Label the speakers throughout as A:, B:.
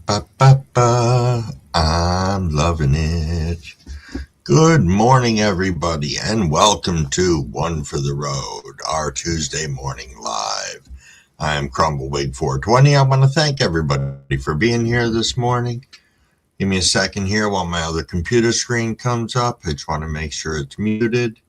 A: Ba-da-ba-ba-ba. I'm loving it. Good morning, everybody, and welcome to One for the Road, our Tuesday morning live. I am Crumblewig 420. I want to thank everybody for being here this morning. Give me a second here while my other computer screen comes up. I just want to make sure it's muted.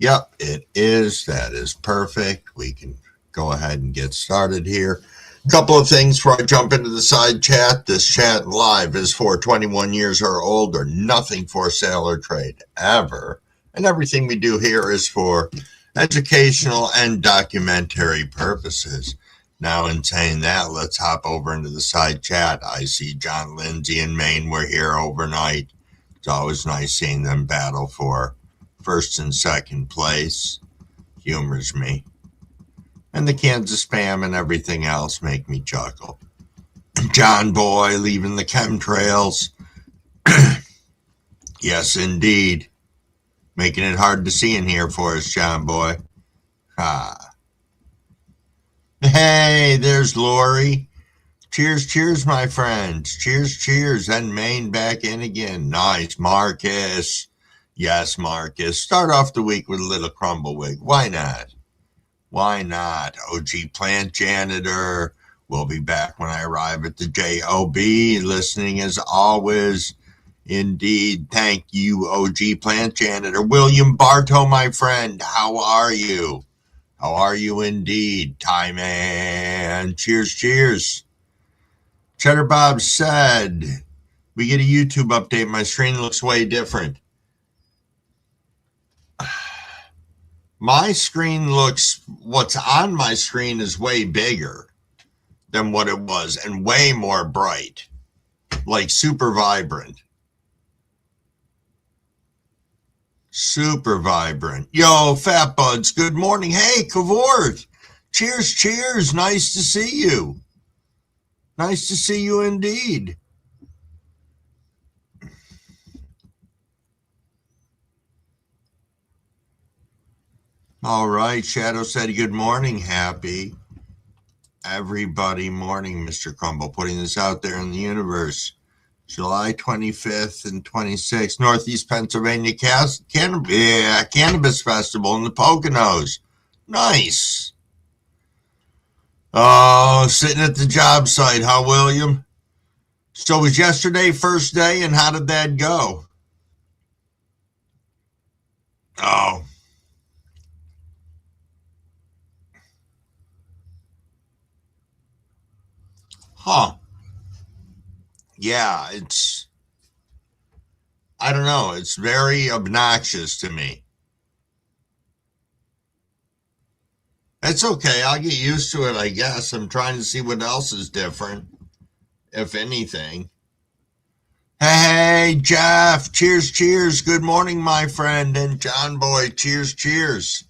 A: Yep, it is. That is perfect. We can go ahead and get started here. A couple of things before I jump into the side chat. This chat live is for 21 years or older. Nothing for sale or trade ever. And everything we do here is for educational and documentary purposes. Now, in saying that, let's hop over into the side chat. I see John Lindsay and Maine were here overnight. It's always nice seeing them battle for first and second place. Humors me. And the Kansas spam and everything else make me chuckle. John Boy leaving the chemtrails. Yes, indeed. Making it hard to see in here for us, John Boy. Ha. Hey, there's Lori. Cheers, cheers, my friends. Cheers, cheers. And Maine back in again. Nice, Marcus. Yes, Marcus. Start off the week with a little Crumblewig. Why not? Why not? OG Plant Janitor will be back when I arrive at the JOB. Listening as always. Indeed. Thank you, OG Plant Janitor. William Bartow, my friend. How are you? How are you indeed? Ty Man. Cheers, cheers. Cheddar Bob said, we get a YouTube update. My screen looks way different. My screen looks, what's on my screen is way bigger than what it was and way more bright, like super vibrant. Super vibrant. Yo, Fat Buds, good morning. Hey, Kavort. Cheers, cheers. Nice to see you. Nice to see you indeed. All right, Shadow said good morning, happy. Everybody morning, Mr. Crumble, putting this out there in the universe. July 25th and 26th, Northeast Pennsylvania Cannabis Festival in the Poconos. Nice. Oh, sitting at the job site, huh, William? So was yesterday first day, and how did that go? Oh. Huh. Yeah, I don't know, it's very obnoxious to me. It's okay, I'll get used to it, I guess. I'm trying to see what else is different, if anything. Hey, Jeff, cheers, cheers. Good morning, my friend. And John Boy, cheers, cheers.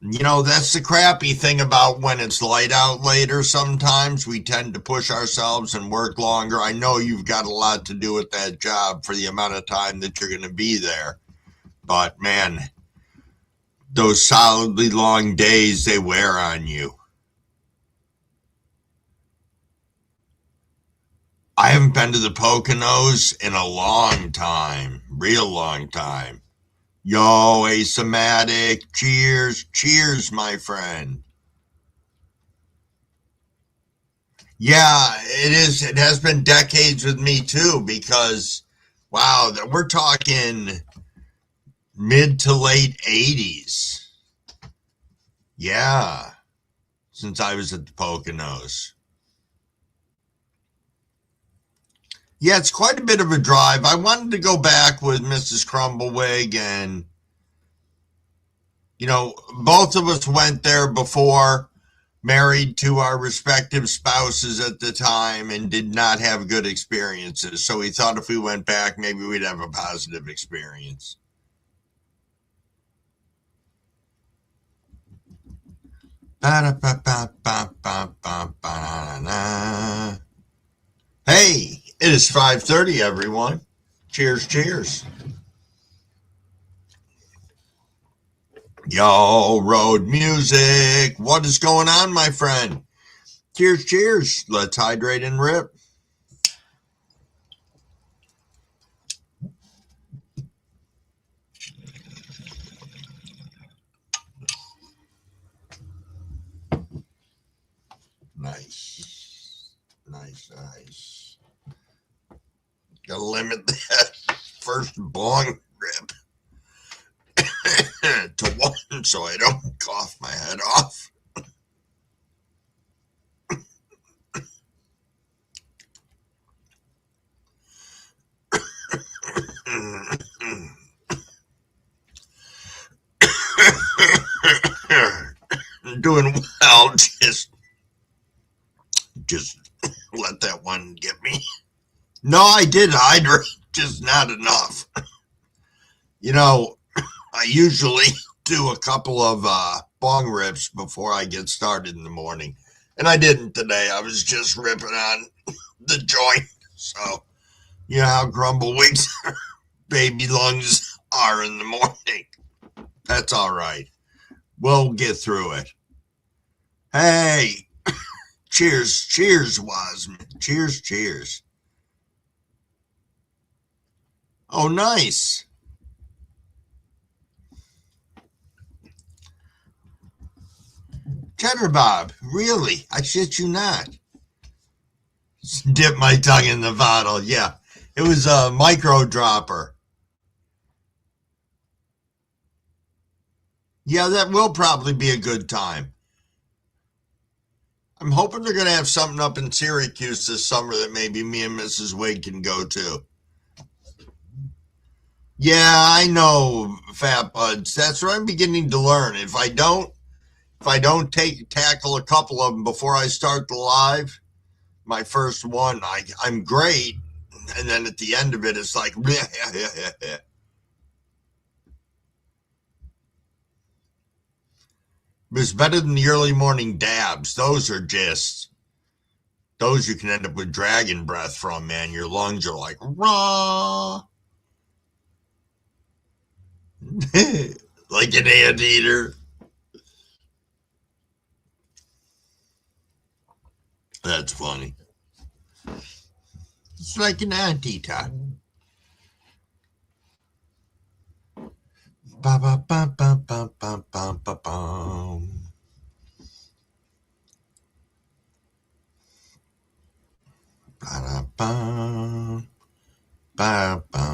A: You know, that's the crappy thing about when it's light out later. Sometimes we tend to push ourselves and work longer. I know you've got a lot to do with that job for the amount of time that you're going to be there. But man, those solidly long days, they wear on you. I haven't been to the Poconos in a long time, real long time. Yo, Asymatic, cheers, cheers, my friend. Yeah, it is. It has been decades with me too, because wow, we're talking mid to late 80s. Yeah, since I was at the Poconos. Yeah, it's quite a bit of a drive. I wanted to go back with Mrs. Crumblewig, and both of us went there before, married to our respective spouses at the time, and did not have good experiences. So we thought if we went back, maybe we'd have a positive experience. Hey, it is 5:30, everyone. Cheers, cheers. Yo, road music. What is going on, my friend? Cheers, cheers. Let's hydrate and rip. Nice. Nice. Gotta limit that first bong rip to one so I don't cough my head off. Doing well. Just let that one get me. No, I did hydrate, just not enough. You know, I usually do a couple of bong rips before I get started in the morning. And I didn't today. I was just ripping on the joint. So, you know how Grumbleweed's baby lungs are in the morning. That's all right. We'll get through it. Hey, cheers, Wiseman. Cheers. Oh, nice. Cheddar Bob, really? I shit you not. Dip my tongue in the bottle. Yeah, it was a micro dropper. Yeah, that will probably be a good time. I'm hoping they're going to have something up in Syracuse this summer that maybe me and Mrs. Wade can go to. Yeah, I know, Fat Buds. That's what I'm beginning to learn. If I don't tackle a couple of them before I start the live, my first one, I'm great, and then at the end of it, it's like, it's better than the early morning dabs. Those you can end up with dragon breath from, man. Your lungs are like, raw. Like an anteater. That's funny. It's like an anteater. Ba ba ba ba ba ba ba ba ba. Ba ba ba ba.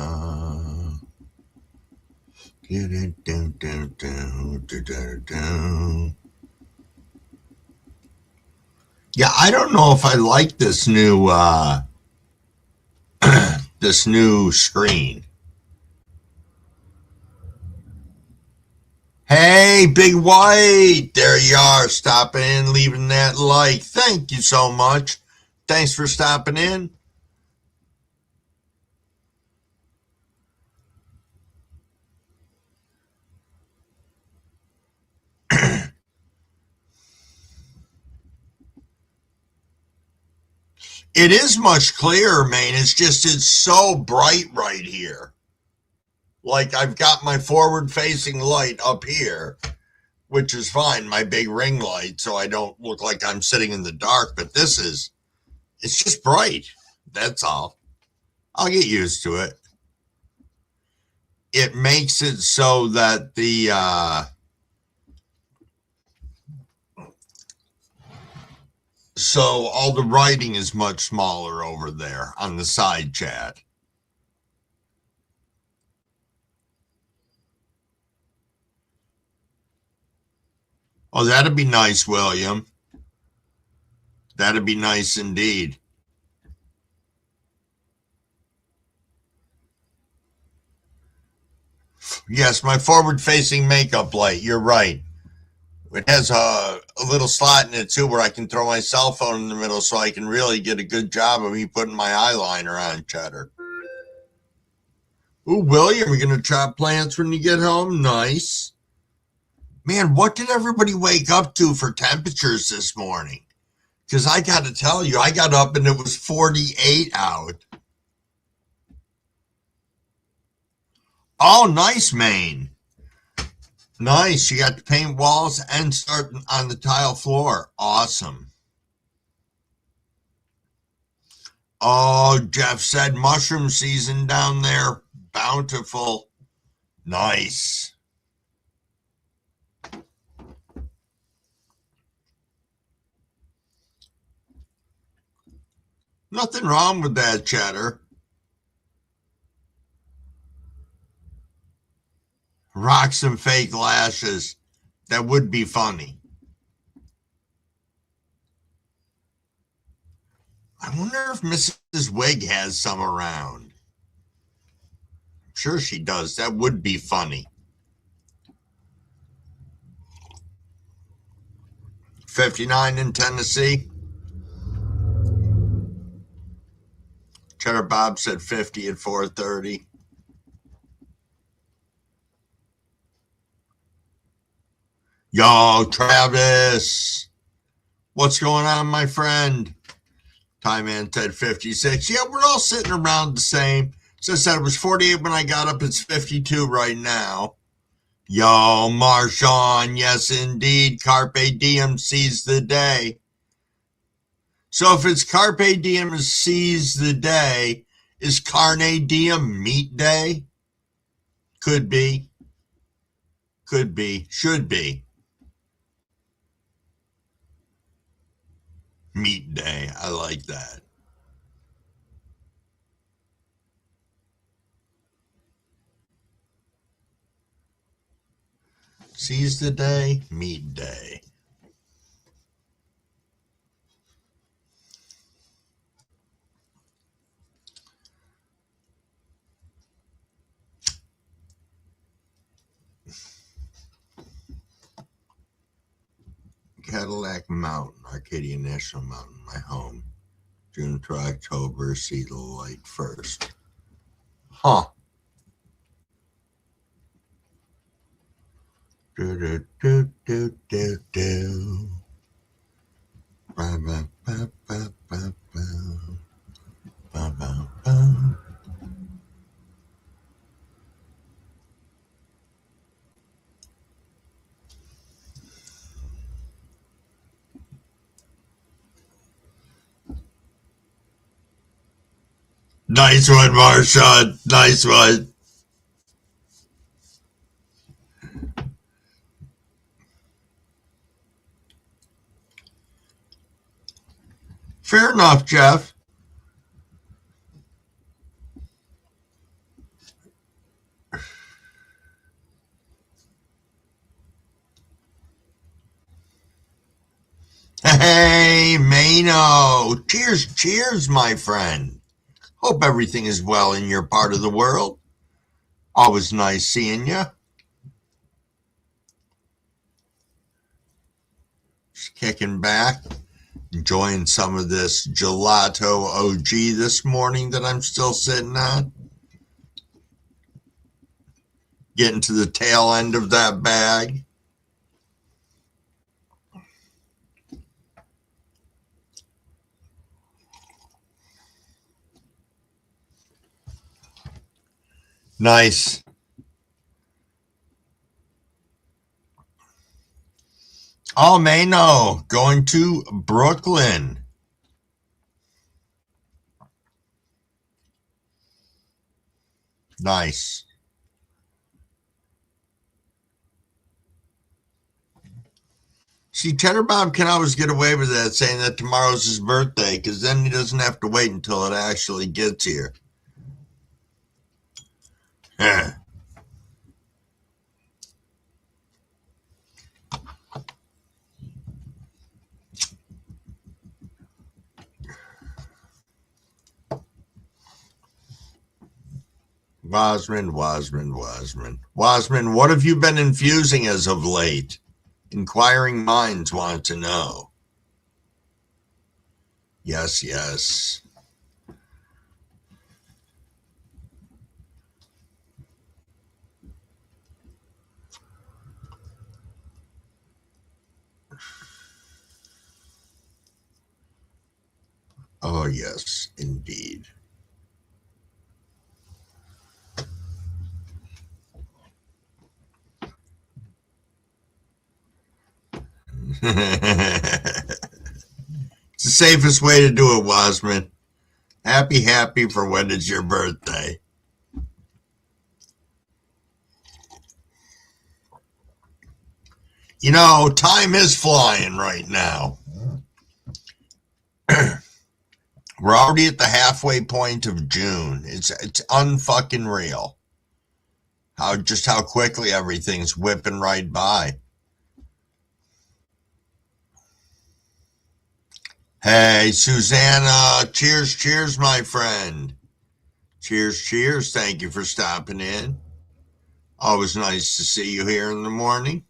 A: Yeah, I don't know if I like this new this new screen. Hey, Big White, there you are, stopping in, leaving that like. Thank you so much. Thanks for stopping in. It is much clearer, man. It's so bright right here. Like I've got my forward facing light up here, which is fine, my big ring light, so I don't look like I'm sitting in the dark, but it's just bright. That's all. I'll get used to it. It makes it so that so all the writing is much smaller over there on the side chat. Oh, that'd be nice, William. That'd be nice indeed. Yes, my forward-facing makeup light. You're right. It has a little slot in it too where I can throw my cell phone in the middle so I can really get a good job of me putting my eyeliner on, Cheddar. Ooh, William, you're going to chop plants when you get home? Nice. Man, what did everybody wake up to for temperatures this morning? Because I got to tell you, I got up and it was 48 out. Oh, nice, Maine. Nice. You got to paint walls and start on the tile floor. Awesome. Oh, Jeff said mushroom season down there. Bountiful. Nice. Nothing wrong with that, Cheddar. Rock some fake lashes. That would be funny. I wonder if Mrs. Wig has some around. I'm sure she does. That would be funny. 59 in Tennessee. Cheddar Bob said 50 at 4:30. Yo, Travis. What's going on, my friend? Time Man said 56. Yeah, we're all sitting around the same. So I said it was 48 when I got up. It's 52 right now. Yo, Marshawn. Yes, indeed. Carpe diem seize the day. So if it's Carpe diem seize the day, is Carne diem meat day? Could be. Could be. Should be. Meat day. I like that. Seize the day, meat day. Cadillac Mountain, Arcadia National Mountain, my home. June to October, see the light first. Huh. Do do do do do do. Ba ba ba ba ba ba. Ba ba ba. Nice one, Marshawn. Nice one. Fair enough, Jeff. Hey, Mano. Cheers, cheers, my friend. Hope everything is well in your part of the world. Always nice seeing you. Just kicking back, enjoying some of this gelato OG this morning that I'm still sitting on. Getting to the tail end of that bag. Nice. Oh, Mano, going to Brooklyn. Nice. See, Cheddar Bob can always get away with that, saying that tomorrow's his birthday, because then he doesn't have to wait until it actually gets here. Wasman, what have you been infusing as of late? Inquiring minds want to know. Yes, yes. Oh, yes, indeed. It's the safest way to do it, Wasman. Happy for when it's your birthday. You know, time is flying right now. We're already at the halfway point of June. It's unfucking real. How quickly everything's whipping right by. Hey, Susanna, cheers, my friend. Cheers. Thank you for stopping in. Always nice to see you here in the morning.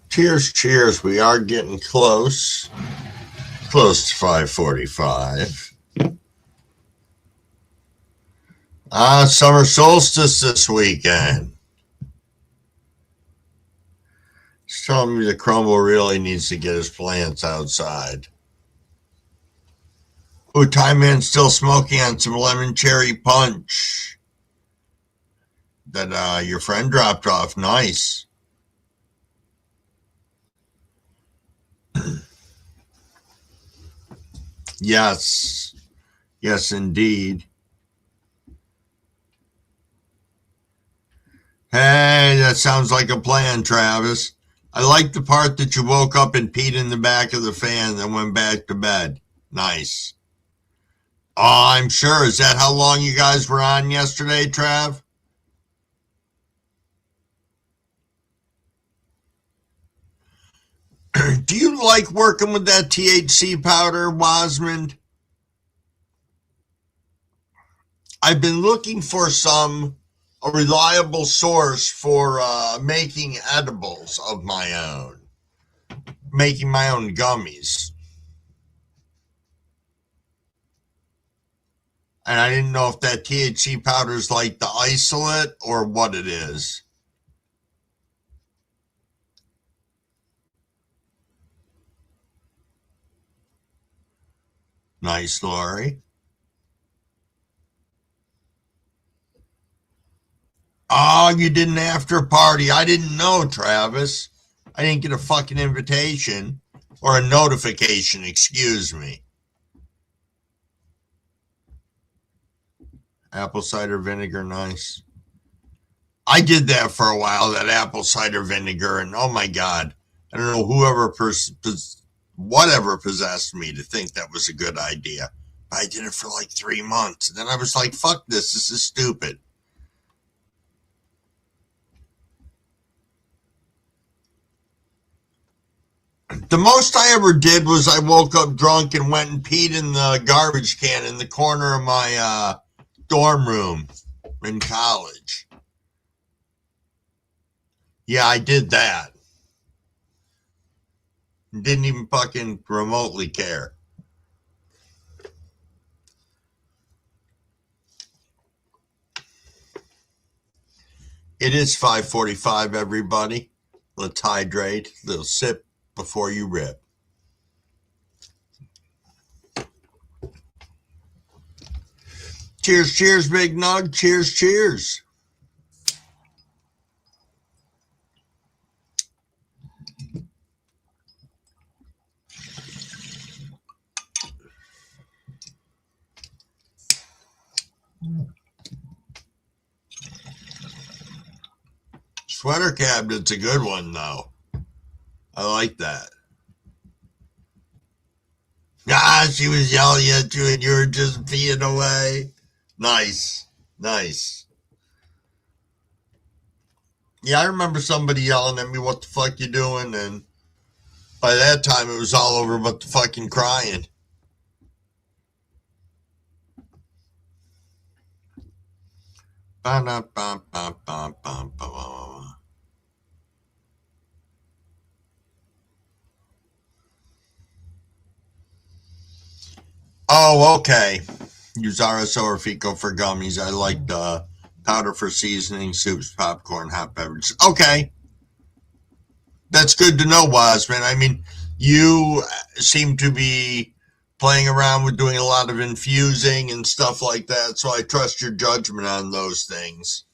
A: Cheers. We are getting close to 5:45. Summer solstice this weekend. He's telling me the Crumble really needs to get his plants outside. Ooh, Time Man's still smoking on some lemon cherry punch that your friend dropped off. Nice. Yes, indeed. Hey, that sounds like a plan, Travis. I like the part that you woke up and peed in the back of the fan, then went back to bed. Nice. Oh, I'm sure. Is that how long you guys were on yesterday, Trav? Do you like working with that THC powder, Wasmond? I've been looking for a reliable source for making edibles of my own, making my own gummies. And I didn't know if that THC powder is like the isolate or what it is. Nice, Lori. Oh, you did an after party. I didn't know, Travis. I didn't get a fucking invitation or a notification, excuse me. Apple cider vinegar, nice. I did that for a while, that apple cider vinegar, and oh my God, I don't know whatever possessed me to think that was a good idea. But I did it for like 3 months, and then I was like, fuck this is stupid. The most I ever did was I woke up drunk and went and peed in the garbage can in the corner of my dorm room in college. Yeah, I did that. Didn't even fucking remotely care. It is 5:45, everybody. Let's hydrate. A little sip before you rip. Cheers, Big Nug. Cheers. Sweater cabinet's a good one, though. I like that. She was yelling at you and you were just peeing away. Nice. Yeah, I remember somebody yelling at me, what the fuck you doing? And By that time, it was all over but the fucking crying. Oh, okay. Use RSO or FICO for gummies. I like the powder for seasoning, soups, popcorn, hot beverages. Okay. That's good to know, Wasman. I mean, you seem to be playing around with doing a lot of infusing and stuff like that, so I trust your judgment on those things.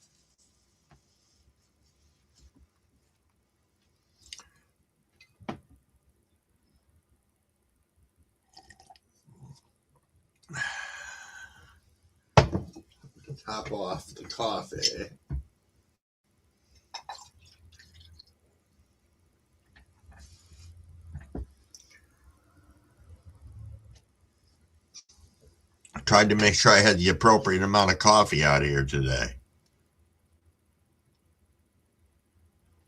A: Top off the coffee. I tried to make sure I had the appropriate amount of coffee out of here today.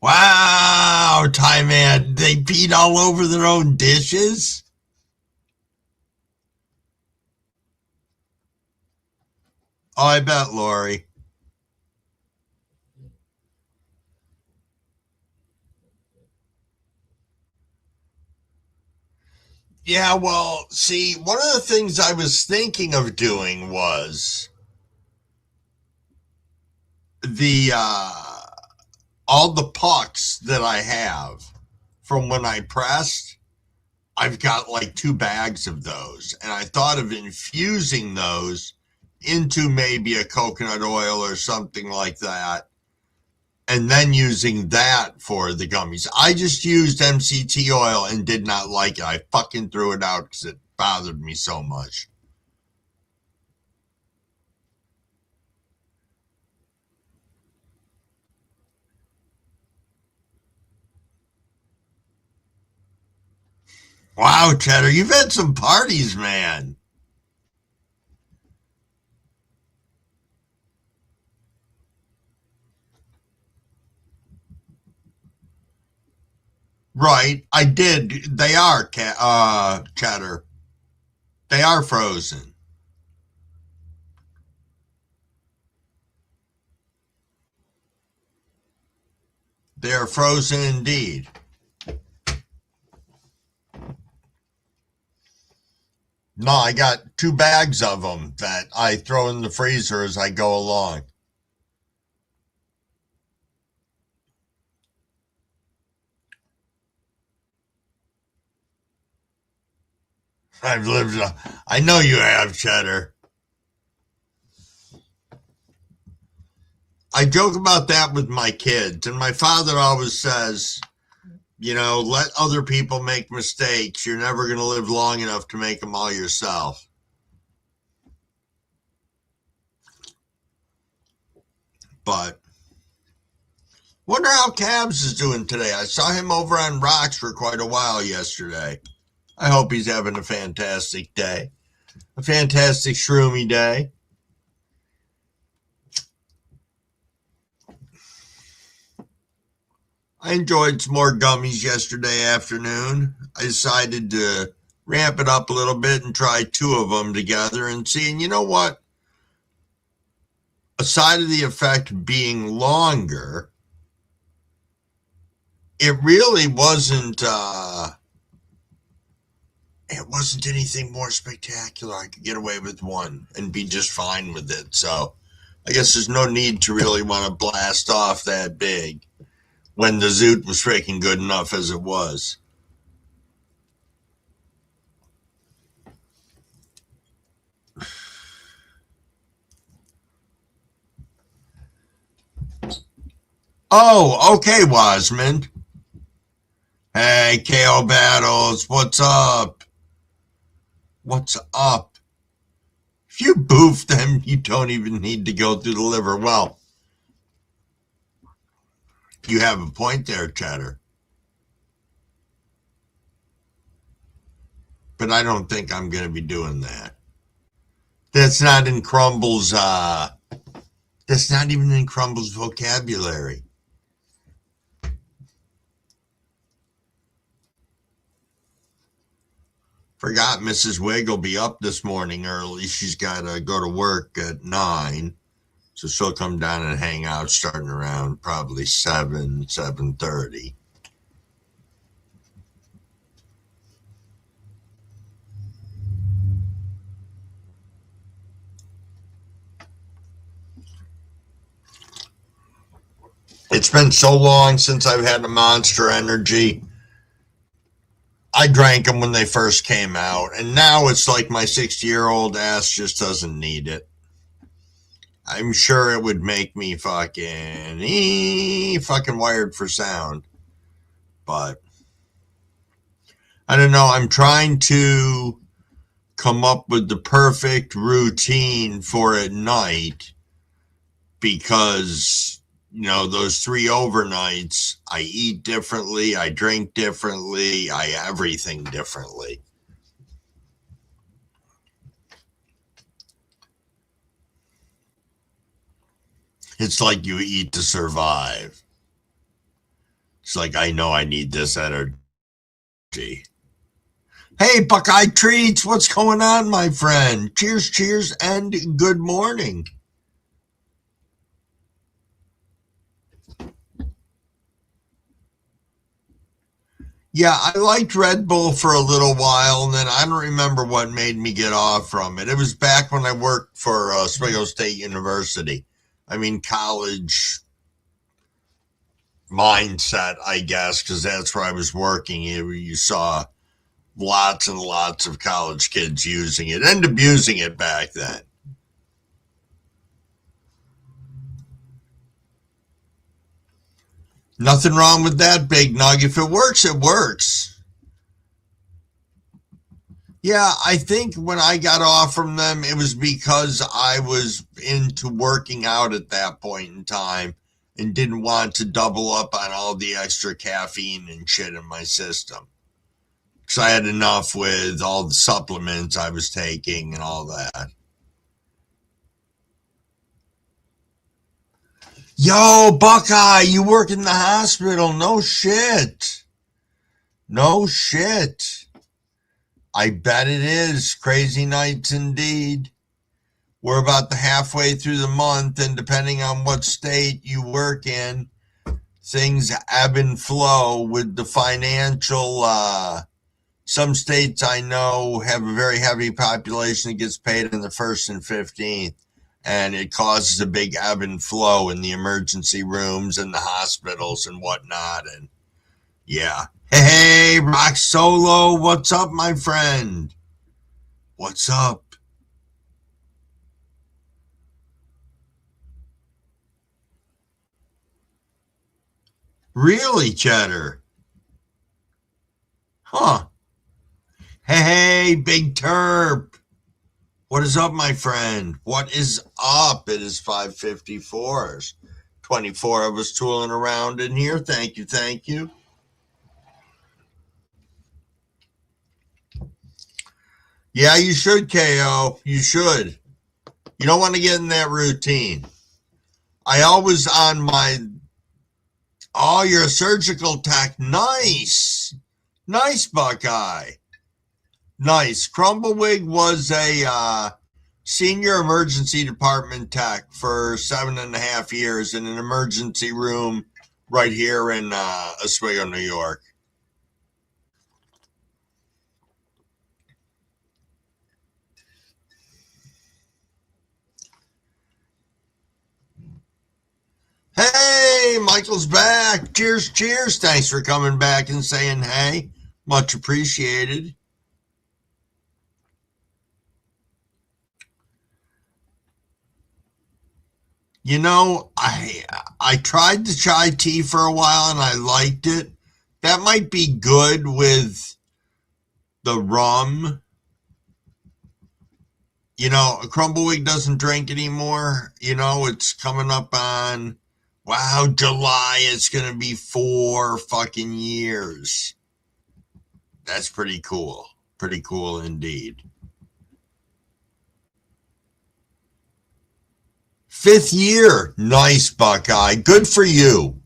A: Wow, Thai man, they peed all over their own dishes? Oh, I bet, Lori. Yeah, well, see, one of the things I was thinking of doing was the all the pucks that I have from when I pressed. I've got like 2 bags of those, and I thought of infusing those into maybe a coconut oil or something like that, and then using that for the gummies. I just used MCT oil and did not like it. I fucking threw it out because it bothered me so much. Wow, Cheddar, you've had some parties, man. Right, I did. They are, Cheddar. They are frozen. They are frozen indeed. No, I got 2 bags of them that I throw in the freezer as I go along. I've lived, I know you have, Cheddar. I joke about that with my kids, and my father always says, let other people make mistakes. You're never going to live long enough to make them all yourself. But wonder how Cabs is doing today. I saw him over on Rocks for quite a while yesterday. I hope he's having a fantastic day. A fantastic shroomy day. I enjoyed some more gummies yesterday afternoon. I decided to ramp it up a little bit and try 2 of them together and see. And you know what? Aside of the effect being longer, it really wasn't anything more spectacular. I could get away with 1 and be just fine with it. So I guess there's no need to really want to blast off that big when the Zoot was freaking good enough as it was. Oh, okay, Wasman. Hey, KO Battles, what's up? What's up? If you boof them, you don't even need to go through the liver. Well, you have a point there, Cheddar. But I don't think I'm going to be doing that. That's not in Crumble's, that's not even in Crumble's vocabulary. Forgot Mrs. Wig will be up this morning early. She's got to go to work at 9. So she'll come down and hang out starting around probably 7:30. It's been so long since I've had a Monster Energy. I drank them when they first came out, and now it's like my 60-year-old ass just doesn't need it. I'm sure it would make me fucking wired for sound. But I don't know. I'm trying to come up with the perfect routine for at night because, those 3 overnights, I eat differently, I drink differently, I everything differently. It's like you eat to survive. It's like, I know I need this energy. Hey, Buckeye Treats, what's going on, my friend? Cheers, and good morning. Yeah, I liked Red Bull for a little while, and then I don't remember what made me get off from it. It was back when I worked for Oswego State University. I mean, college mindset, I guess, because that's where I was working. You saw lots and lots of college kids using it and abusing it back then. Nothing wrong with that, Big Nug. If it works, it works. Yeah, I think when I got off from them, it was because I was into working out at that point in time and didn't want to double up on all the extra caffeine and shit in my system. Because I had enough with all the supplements I was taking and all that. Yo, Buckeye, you work in the hospital. No shit. No shit. I bet it is. Crazy nights indeed. We're about the halfway through the month, and depending on what state you work in, things ebb and flow with the financial. Some states I know have a very heavy population that gets paid in the 1st and 15th. And it causes a big ebb and flow in the emergency rooms and the hospitals and whatnot. And yeah. Hey, Rock Solo, what's up, my friend? What's up? Really, Cheddar? Huh. Hey, Big Terp. What is up, my friend? What is up? It is 5:54. 24 of us tooling around in here. Thank you. Yeah, you should, KO. You should. You don't want to get in that routine. I always on my... Oh, you're a surgical tech. Nice. Nice, Buckeye. Nice. Crumblewig was a senior emergency department tech for 7.5 years in an emergency room right here in Oswego, New York. Hey, Michael's back. Cheers. Thanks for coming back and saying hey. Much appreciated. I tried the chai tea for a while and I liked it. That might be good with the rum. Crumblewig doesn't drink anymore. It's coming up on, wow, July. It's going to be 4 fucking years. That's pretty cool. Pretty cool indeed. 5th year. Nice, Buckeye. Good for you.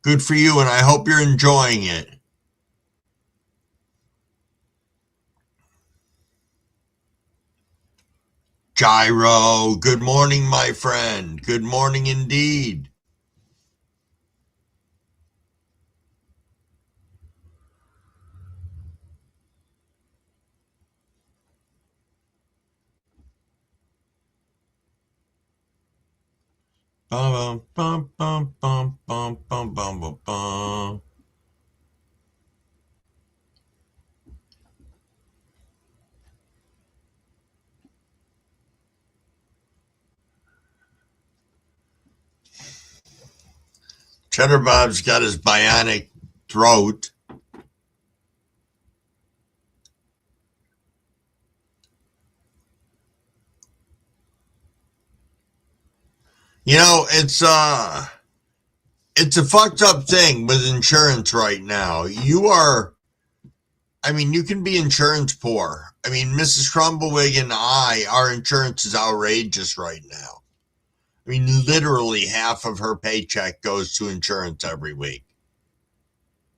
A: Good for you, and I hope you're enjoying it. Gyro, good morning, my friend. Good morning indeed. Bum, bum, bum, bum, bum, bum, bum, bum, bum. Cheddar Bob's got his bionic throat. You know, it's a fucked up thing with insurance right now. You can be insurance poor. I mean, Mrs. Crumbawig and our insurance is outrageous right now. I mean, literally half of her paycheck goes to insurance every week.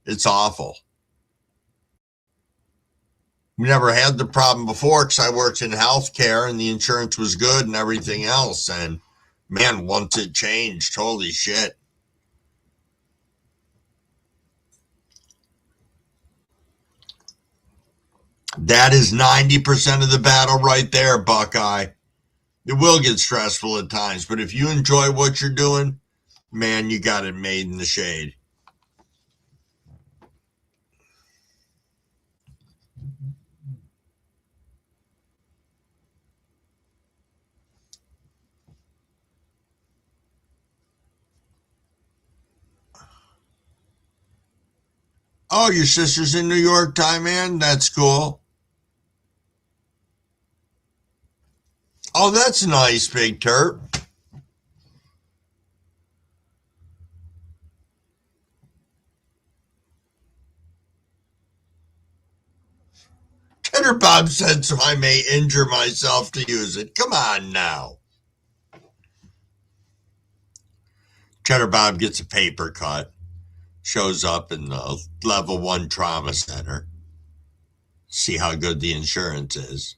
A: It's awful. We never had the problem before because I worked in healthcare and the insurance was good and everything else. And man, once it changed, holy shit. That is 90% of the battle right there, Buckeye. It will get stressful at times, but if you enjoy what you're doing, man, you got it made in the shade. Oh, your sister's in New York time, man? That's cool. Oh, that's nice, Big Turp. Cheddar Bob said so I may injure myself to use it. Come on now. Cheddar Bob gets a paper cut, shows up in the level 1 trauma center. See how good the insurance is.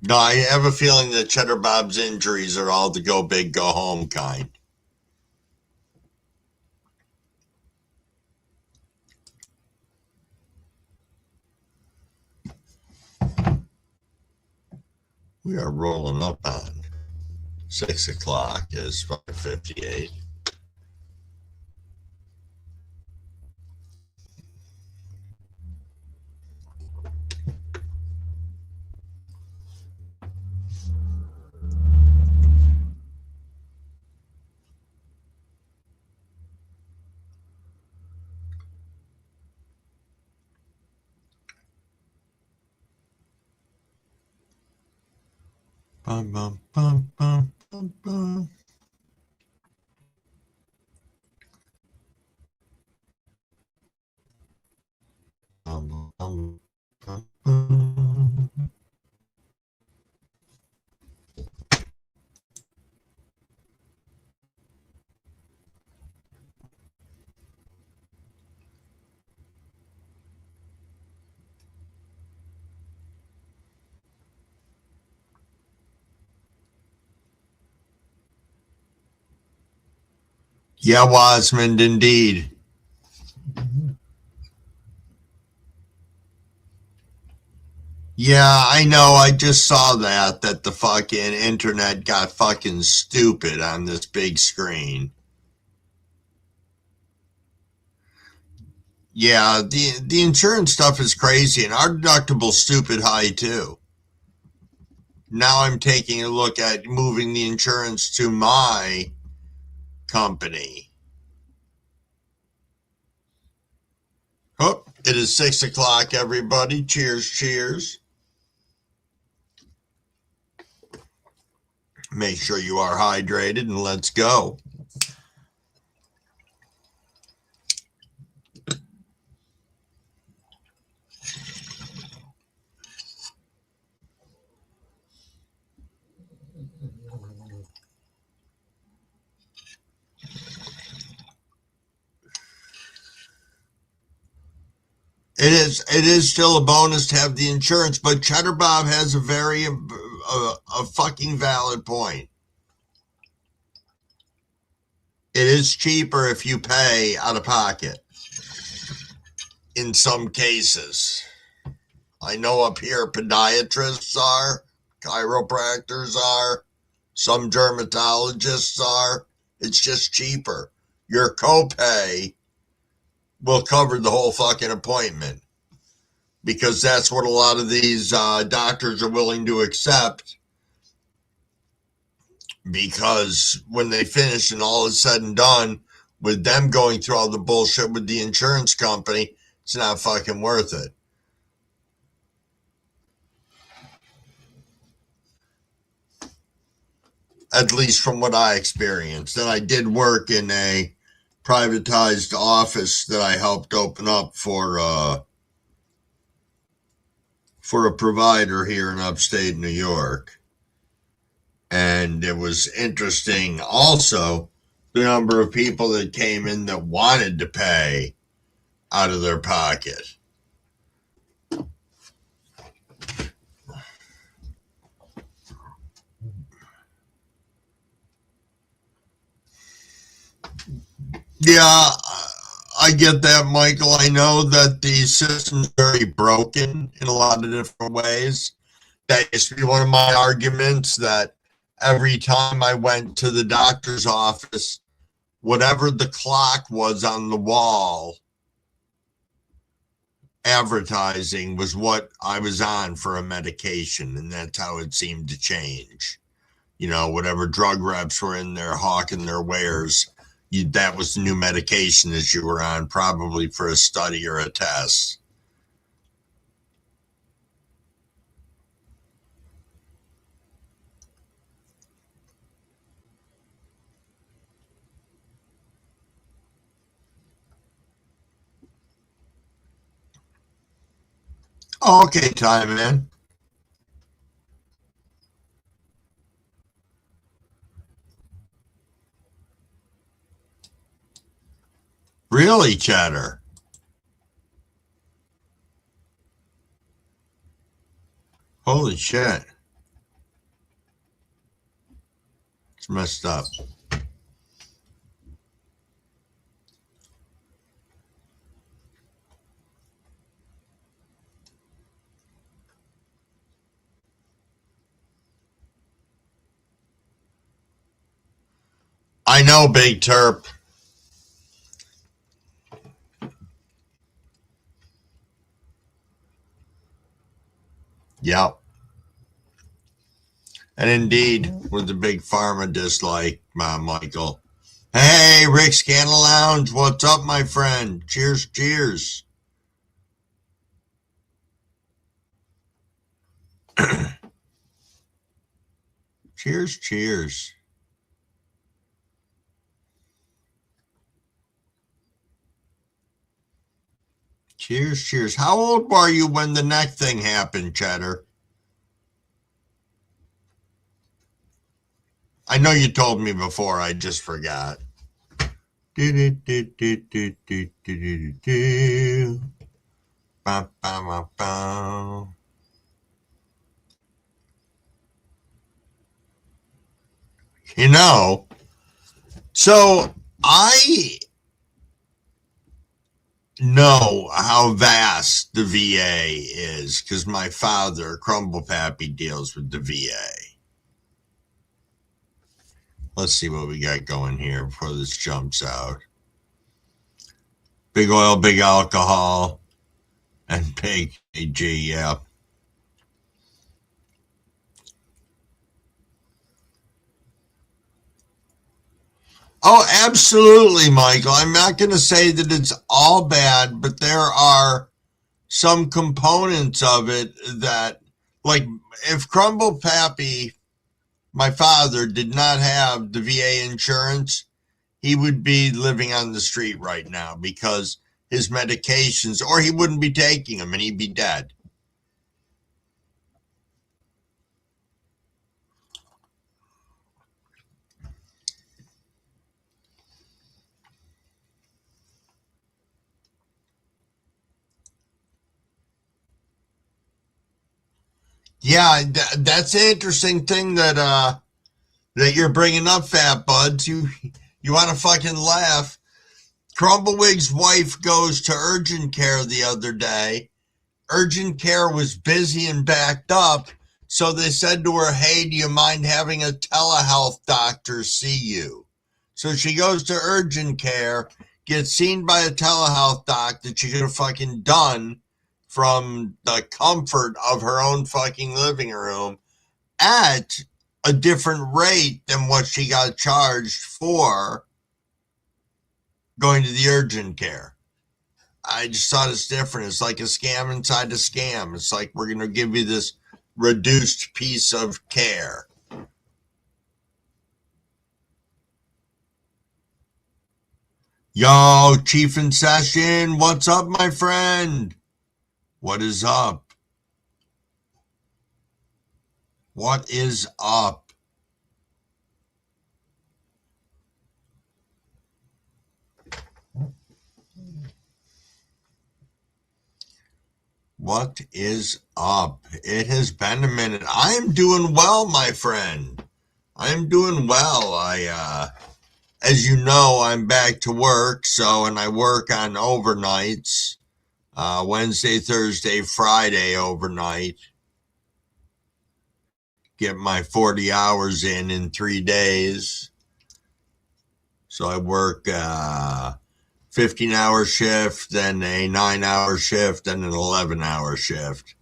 A: No, I have a feeling that Cheddar Bob's injuries are all the go big, go home kind. We are rolling up on 6 o'clock. It's 5:58. Bum, bum, bum, bum, bum, bum. Bum, bum, bum, bum. Yeah, Wasmond, indeed. Yeah, I know. I just saw that the fucking internet got fucking stupid on this big screen. Yeah, the insurance stuff is crazy, and our deductible's stupid high too. Now I'm taking a look at moving the insurance to my company. Oh, it is 6 o'clock, everybody. Cheers, cheers. Make sure you are hydrated and let's go. It is still a bonus to have the insurance, but Cheddar Bob has a fucking valid point. It is cheaper if you pay out of pocket. In some cases, I know up here podiatrists are, chiropractors are, some dermatologists are. It's just cheaper. Your copay will cover the whole fucking appointment because that's what a lot of these doctors are willing to accept, because when they finish and all is said and done with them going through all the bullshit with the insurance company, it's not fucking worth it. At least from what I experienced. And I did work in a privatized office that I helped open up for a provider here in upstate New York. And it was interesting also the number of people that came in that wanted to pay out of their pocket. Yeah, I get that, Michael. I know that the system's very broken in a lot of different ways. That used to be one of my arguments, that every time I went to the doctor's office, whatever the clock was on the wall advertising was what I was on for a medication, and that's how it seemed to change. You know, whatever drug reps were in there hawking their wares, that was the new medication that you were on, probably for a study or a test. Okay, time man. Really, Cheddar? Holy shit. It's messed up. I know, Big Terp. Yep. And indeed, with the big pharma dislike, Michael. Hey, Rick Scandal Lounge, what's up, my friend? Cheers, cheers. Cheers, cheers. Cheers, cheers. How old were you when the neck thing happened, Cheddar? I know you told me before, I just forgot. You know, so I know how vast the VA is because my father, Crumble Pappy, deals with the VA. Let's see what we got going here before this jumps out. Big oil, big alcohol, and big AG, yeah. Oh, absolutely, Michael. I'm not going to say that it's all bad, but there are some components of it that, like, if Crumble Pappy, my father, did not have the VA insurance, he would be living on the street right now because his medications, or he wouldn't be taking them and he'd be dead. Yeah, that's an interesting thing that you're bringing up, Fat Buds. You want to fucking laugh. Crumblewigg's wife goes to urgent care the other day. Urgent care was busy and backed up, so they said to her, "Hey, do you mind having a telehealth doctor see you?" So she goes to urgent care, gets seen by a telehealth doc that she could have fucking done from the comfort of her own fucking living room at a different rate than what she got charged for going to the urgent care. I just thought it's different. It's like a scam inside a scam. It's like we're going to give you this reduced piece of care. Yo, Chief in Session, what's up, my friend? What is up? What is up? What is up? It has been a minute. I am doing well, my friend. I am doing well. As you know, I'm back to work, and I work on overnights, Wednesday, Thursday, Friday overnight. Get my 40 hours in 3 days. So I work 15-hour shift, then a 9-hour shift, and an 11-hour shift.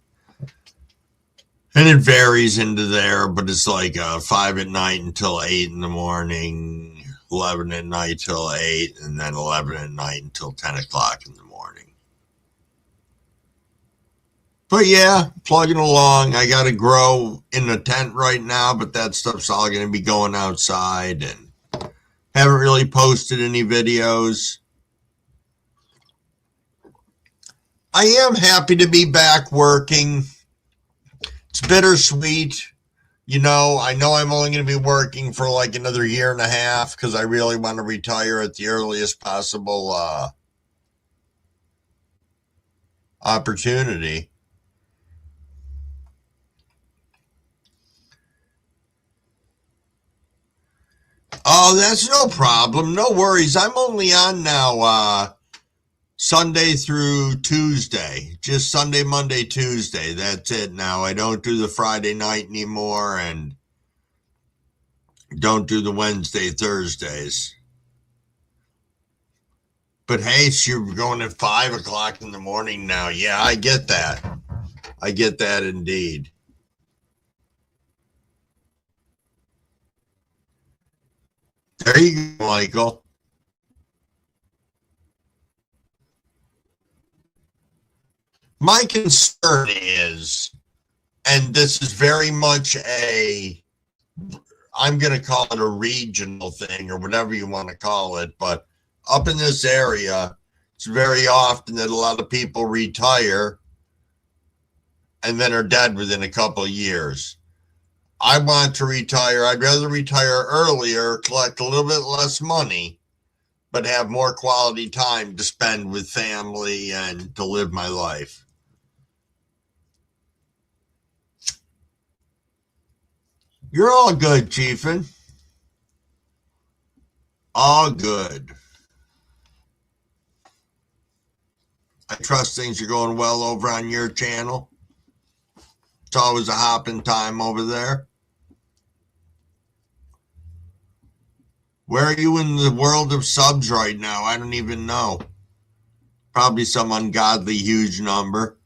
A: And it varies into there, but it's like 5 at night until 8 in the morning, 11 at night till 8, and then 11 at night until 10 o'clock in the morning. But yeah, plugging along. I got to grow in the tent right now, but that stuff's all going to be going outside, and haven't really posted any videos. I am happy to be back working. It's bittersweet. I know I'm only going to be working for like another year and a half because I really want to retire at the earliest possible opportunity. Oh, that's no problem. No worries. I'm only on now Sunday through Tuesday. Just Sunday, Monday, Tuesday. That's it now. I don't do the Friday night anymore and don't do the Wednesday, Thursdays. But hey, you're going at 5 o'clock in the morning now. Yeah, I get that. I get that indeed. There you go, Michael. My concern is, and this is very much I'm going to call it a regional thing or whatever you want to call it, but up in this area, it's very often that a lot of people retire and then are dead within a couple of years. I want to retire. I'd rather retire earlier, collect a little bit less money, but have more quality time to spend with family and to live my life. You're all good, Chiefin. All good. I trust things are going well over on your channel. It's always a hopping time over there. Where are you in the world of subs right now? I don't even know. Probably some ungodly huge number.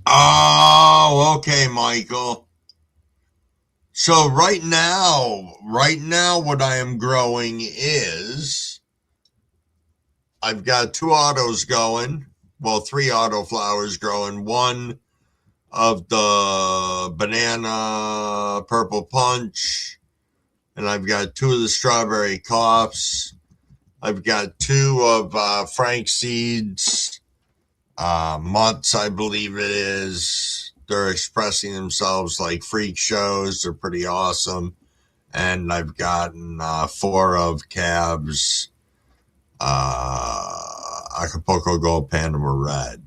A: Oh, okay, Michael. So right now, what I am growing is I've got 2 autos going. Well, 3 autoflowers growing. One of the banana purple punch, and I've got 2 of the strawberry coughs. I've got 2 of Frank Seeds months, I believe it is. They're expressing themselves like freak shows. They're pretty awesome. And I've gotten 4 of Cabs Acapulco Gold, Panama Red.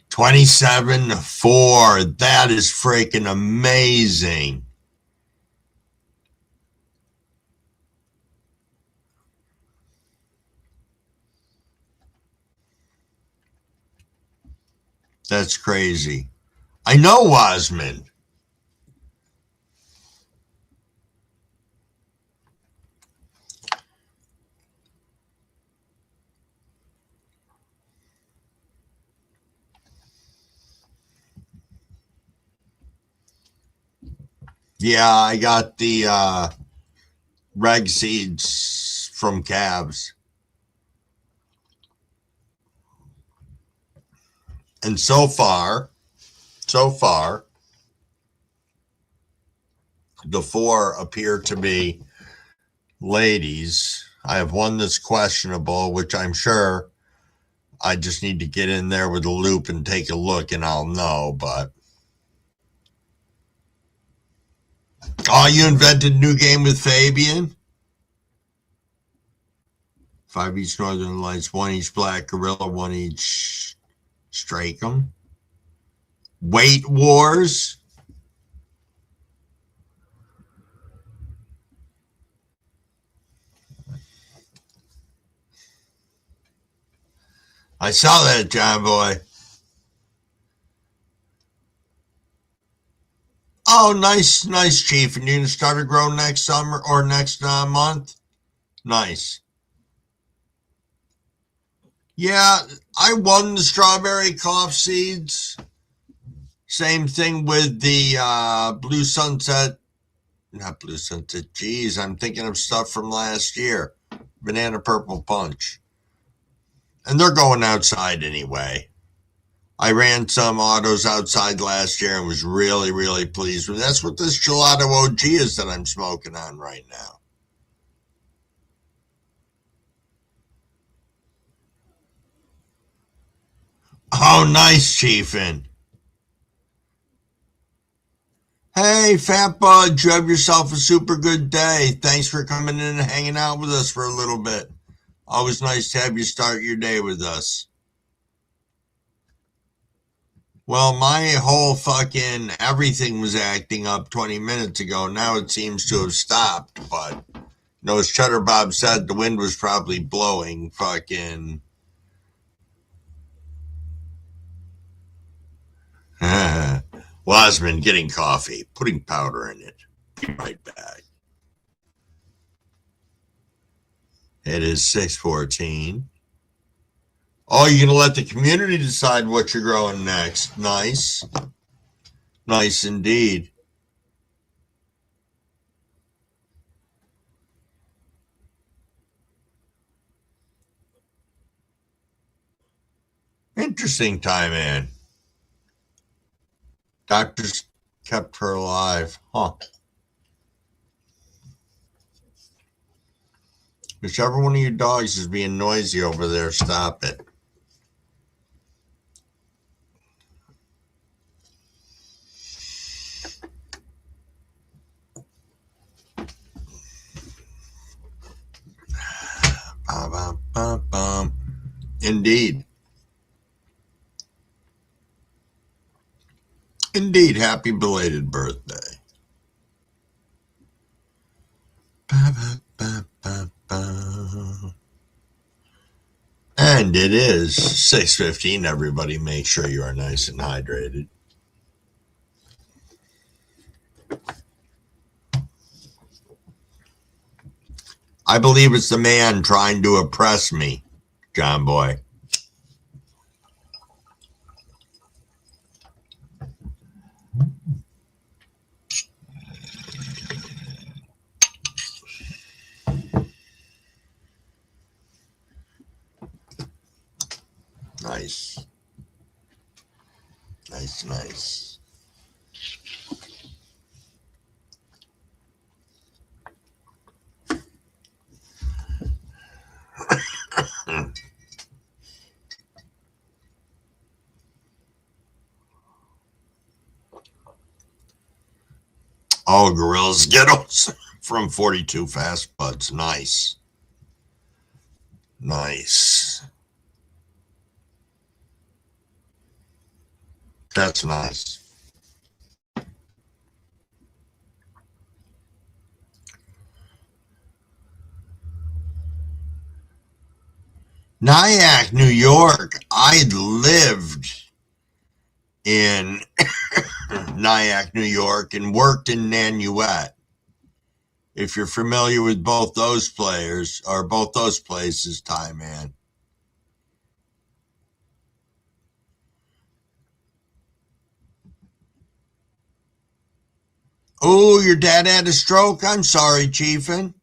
A: 27-4. That is freaking amazing. That's crazy. I know Wasman. Yeah, I got the reg seeds from Cabs. And so far, the 4 appear to be ladies. I have one that's questionable, which I'm sure I just need to get in there with a loop and take a look and I'll know, but. Oh, you invented a new game with Fabian? 5 each Northern Lights, 1 each Black Gorilla, 1 each Strakem. Weight Wars. I saw that, John Boy. Oh, nice, Chief. And you're going to start to grow next summer or next month? Nice. Yeah, I won the strawberry cough seeds. Same thing with the Blue Sunset. Not Blue Sunset. Geez, I'm thinking of stuff from last year. Banana Purple Punch. And they're going outside anyway. I ran some autos outside last year and was really, really pleased with it. That's what this Gelato OG is that I'm smoking on right now. Oh, nice, Chiefin. Hey, Fat Bud, you have yourself a super good day. Thanks for coming in and hanging out with us for a little bit. Always nice to have you start your day with us. Well, my whole fucking everything was acting up 20 minutes ago. Now it seems to have stopped, but as Cheddar Bob said, the wind was probably blowing fucking. Wasman getting coffee, putting powder in it. Be right back. It is 6:14. Oh, you're going to let the community decide what you're growing next. Nice. Nice indeed. Interesting time, man. Doctors kept her alive. Huh. Whichever one of your dogs is being noisy over there, stop it. Indeed. Indeed. Happy belated birthday. And it is 6:15. Everybody make sure you are nice and hydrated. I believe it's the man trying to oppress me, John Boy. Nice. Nice. Oh, Gorilla Skittles from 42 Fast Buds. Nice. That's nice. Nyack, New York. I lived in Nyack, New York, and worked in Nanuet. If you're familiar with both those players or both those places, Ty man. Oh, your dad had a stroke? I'm sorry, Chiefin.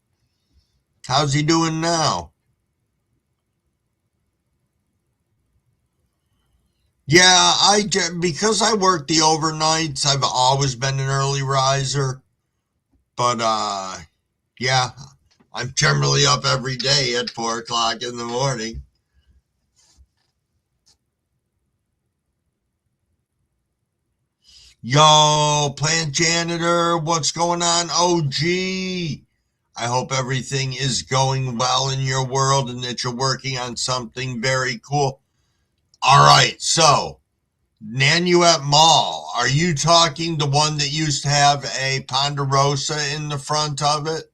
A: How's he doing now? Yeah, because I work the overnights, I've always been an early riser. But yeah, I'm generally up every day at 4 o'clock in the morning. Yo, plant janitor, what's going on? OG. I hope everything is going well in your world and that you're working on something very cool. All right, so Nanuet Mall. Are you talking the one that used to have a Ponderosa in the front of it?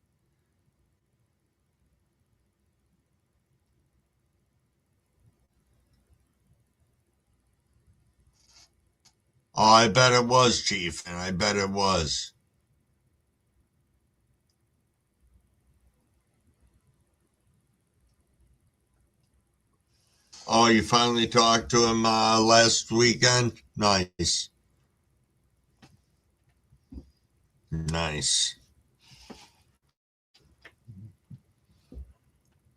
A: Oh, I bet it was, Chief, and I bet it was. Oh, you finally talked to him last weekend? Nice. Nice.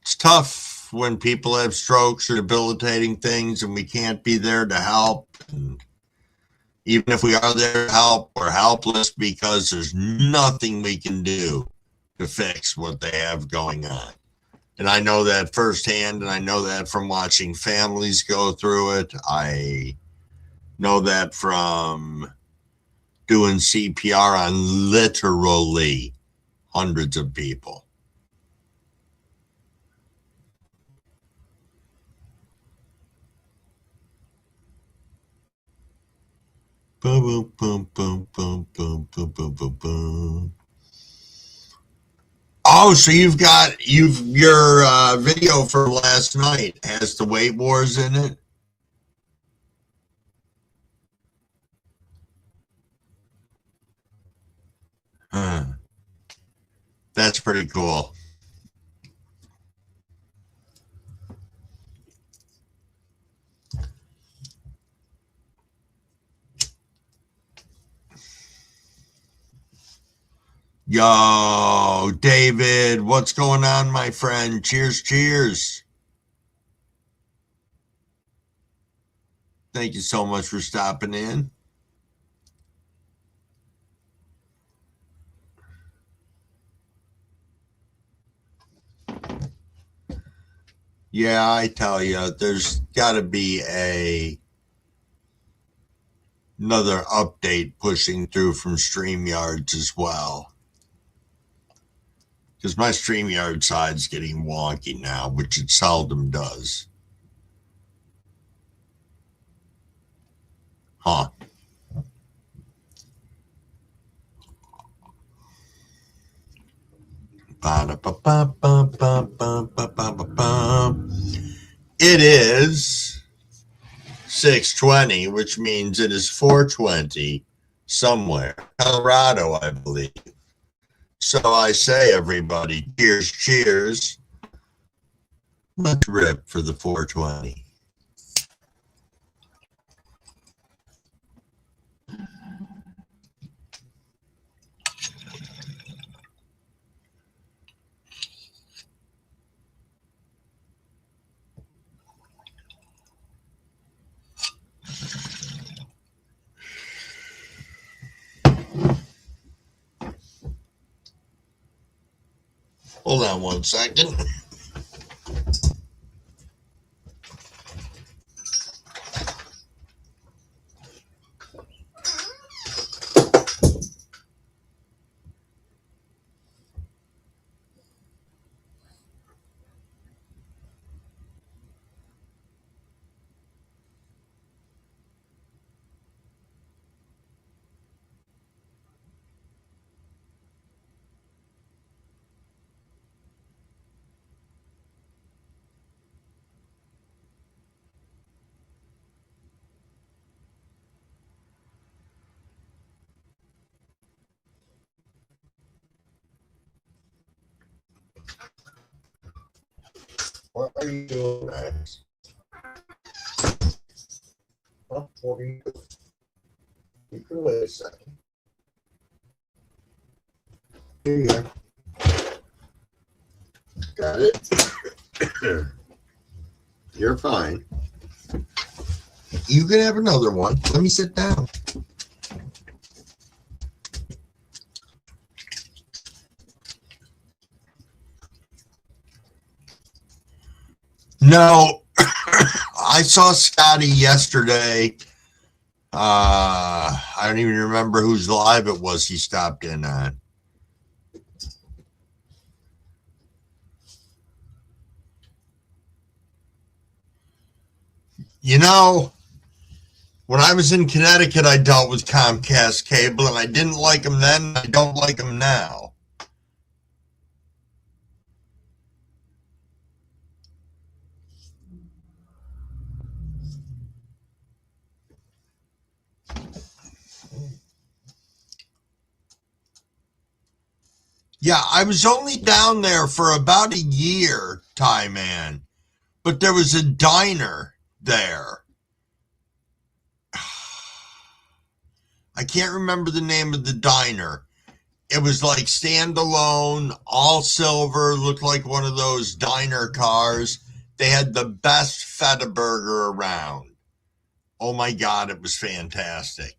A: It's tough when people have strokes or debilitating things and we can't be there to help. And even if we are there to help, we're helpless because there's nothing we can do to fix what they have going on. And I know that firsthand, and I know that from watching families go through it. I know that from doing CPR on literally hundreds of people. Boom, boom, boom, boom, boom, boom, boom, boom, boom, boom. Oh, so you've your video for last night has the weight wars in it. Huh. That's pretty cool. Yo, David, what's going on, my friend? Cheers, cheers. Thank you so much for stopping in. Yeah, I tell you, there's got to be another update pushing through from StreamYards as well. Because my StreamYard side's getting wonky now, which it seldom does. Huh. It is 6:20, which means it is 4:20 somewhere. Colorado, I believe. So I say, everybody, cheers, cheers. Let's rip for the 420. Hold on one second. What are you doing, Max? What are you doing? You can wait a second. Here you go. Got it? You're fine. You can have another one. Let me sit down. No, I saw Scotty yesterday. I don't even remember whose live it was he stopped in on. You know, when I was in Connecticut, I dealt with Comcast cable, and I didn't like them then. I don't like them now. Yeah, I was only down there for about a year, Thai man, but there was a diner there. I can't remember the name of the diner. It was like standalone, all silver, looked like one of those diner cars. They had the best feta burger around. Oh my God, it was fantastic.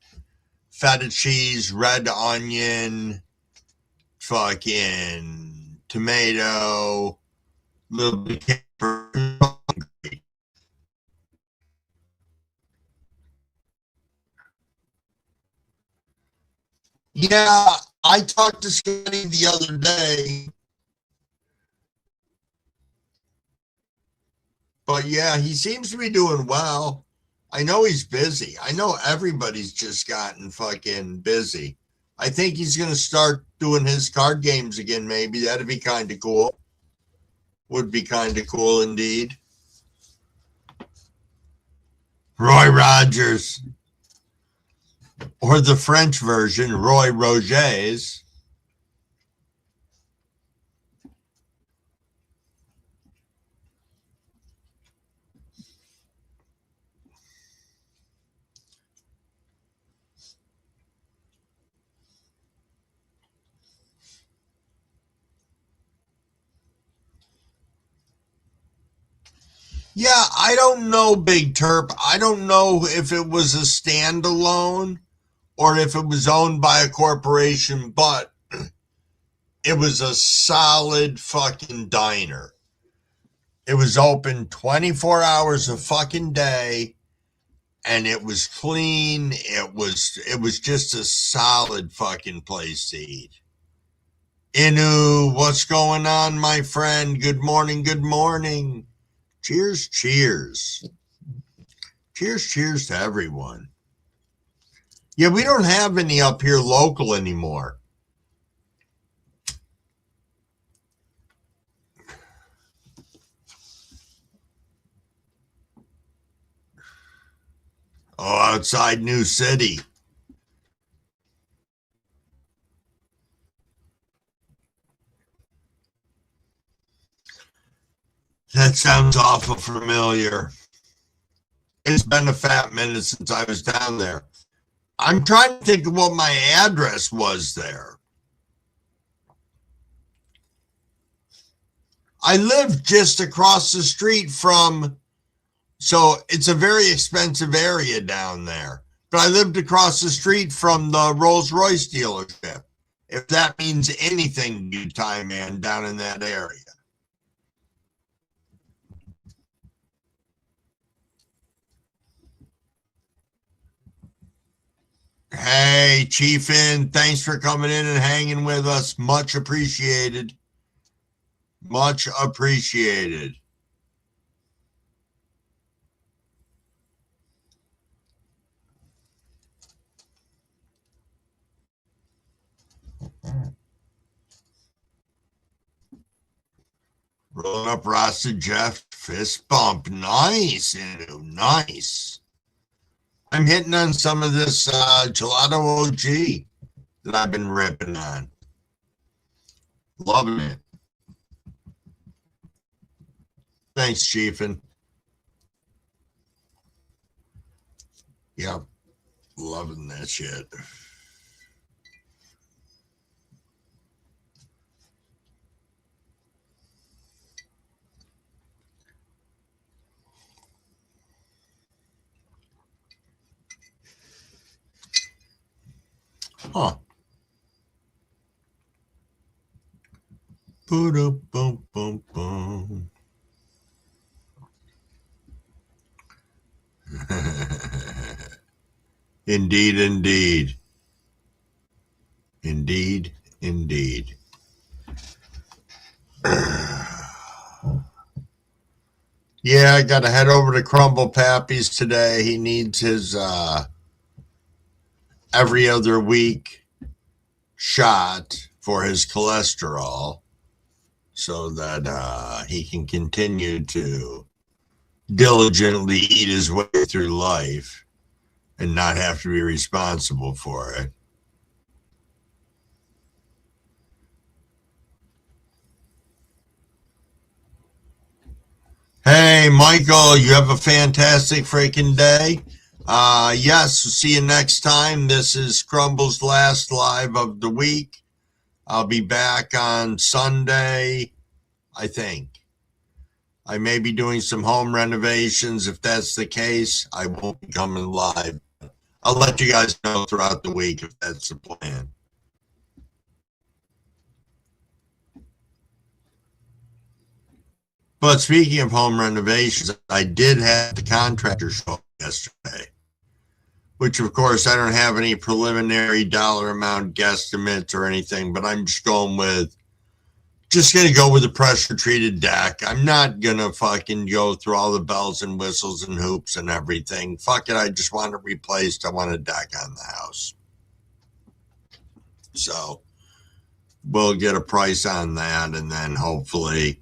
A: Feta cheese, red onion, fucking tomato, little bit of pepper. Yeah, I talked to Scotty the other day. But yeah, he seems to be doing well. I know he's busy. I know everybody's just gotten fucking busy. I think he's going to start doing his card games again, maybe. That'd be kind of cool. Would be kind of cool indeed. Roy Rogers. Or the French version, Roy Rogers. Yeah, I don't know, Big Terp. I don't know if it was a standalone or if it was owned by a corporation, but it was a solid fucking diner. It was open 24 hours a fucking day, and it was clean. It was just a solid fucking place to eat. Inu, what's going on, my friend? Good morning, good morning. Cheers, cheers. Cheers, cheers to everyone. Yeah, we don't have any up here local anymore. Oh, outside New City. That sounds awful familiar. It's been a fat minute since I was down there. I'm trying to think of what my address was there. I live just across the street from, so it's a very expensive area down there. But I lived across the street from the Rolls-Royce dealership, if that means anything to you, Thai man, down in that area. Hey, Chiefin, thanks for coming in and hanging with us. Much appreciated. Much appreciated. Rolling up Rasta Jeff, fist bump. Nice, Inu, nice. I'm hitting on some of this gelato OG that I've been ripping on. Loving it. Thanks, Chiefin. Yep, loving that shit. Huh. Boom, boom, boom, boom. Indeed, indeed. Indeed, indeed. Yeah, I got to head over to Crumble Pappy's today. He needs his every other week shot for his cholesterol so that he can continue to diligently eat his way through life and not have to be responsible for it. Hey, Michael, you have a fantastic freaking day. Yes, see you next time. This is Crumble's last live of the week. I'll be back on Sunday, I think. I may be doing some home renovations. If that's the case, I won't be coming live. I'll let you guys know throughout the week if that's the plan. But speaking of home renovations, I did have the contractor show up yesterday, which of course I don't have any preliminary dollar amount guesstimates or anything, but I'm just going to go with a pressure treated deck. I'm not going to fucking go through all the bells and whistles and hoops and everything. Fuck it. I just want it replaced. I want a deck on the house. So we'll get a price on that. And then hopefully,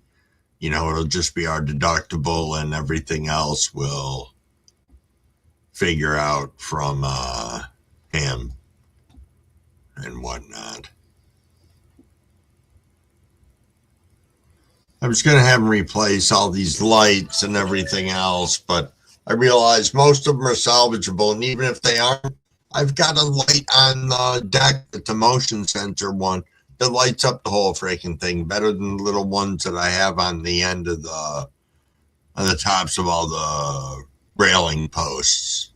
A: it'll just be our deductible and everything else we'll figure out from him and whatnot. I was going to have him replace all these lights and everything else, but I realized most of them are salvageable. And even if they aren't, I've got a light on the deck, the motion sensor one, that lights up the whole freaking thing better than the little ones that I have on the end of on the tops of all the railing posts.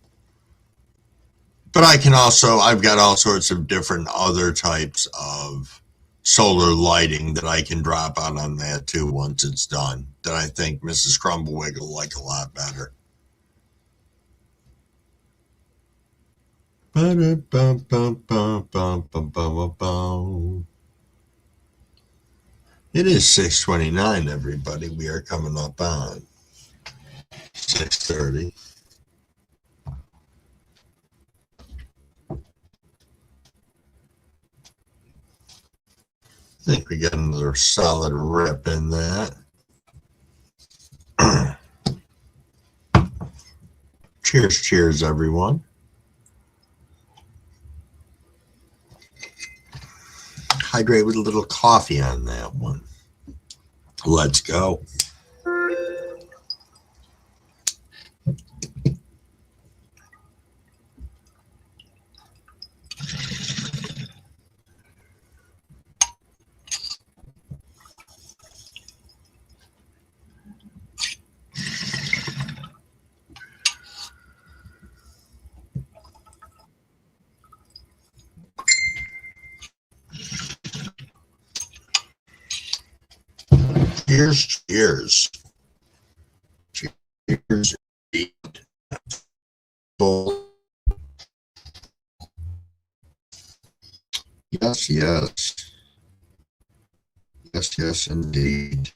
A: But I've got all sorts of different other types of solar lighting that I can drop out on that too once it's done, that I think Mrs. Crumblewig will like a lot better. It is 6:29, everybody. We are coming up on 6:30. I think we got another solid rip in that. Cheers, cheers, everyone. Hydrate with a little coffee on that one. Let's go. Cheers, cheers. Cheers. Yes, yes. Yes, yes, indeed.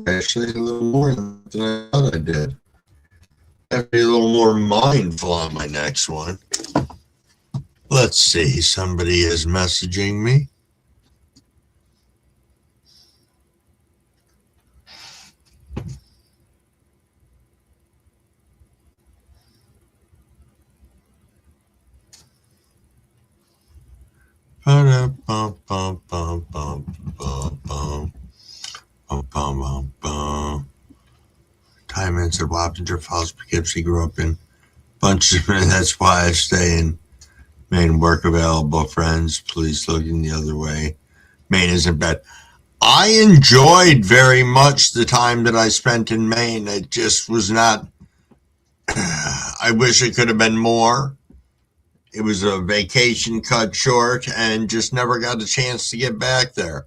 A: Actually, a little more than I thought I did. I have to be a little more mindful on my next one. Let's see. Somebody is messaging me. chime in and said Wappinger Falls, Poughkeepsie grew up in bunches of men. That's why I stay in Maine. Work available. Friends, please looking the other way. Maine isn't bad. I enjoyed very much the time that I spent in Maine. It just was not, I wish it could have been more. It was a vacation cut short and just never got a chance to get back there.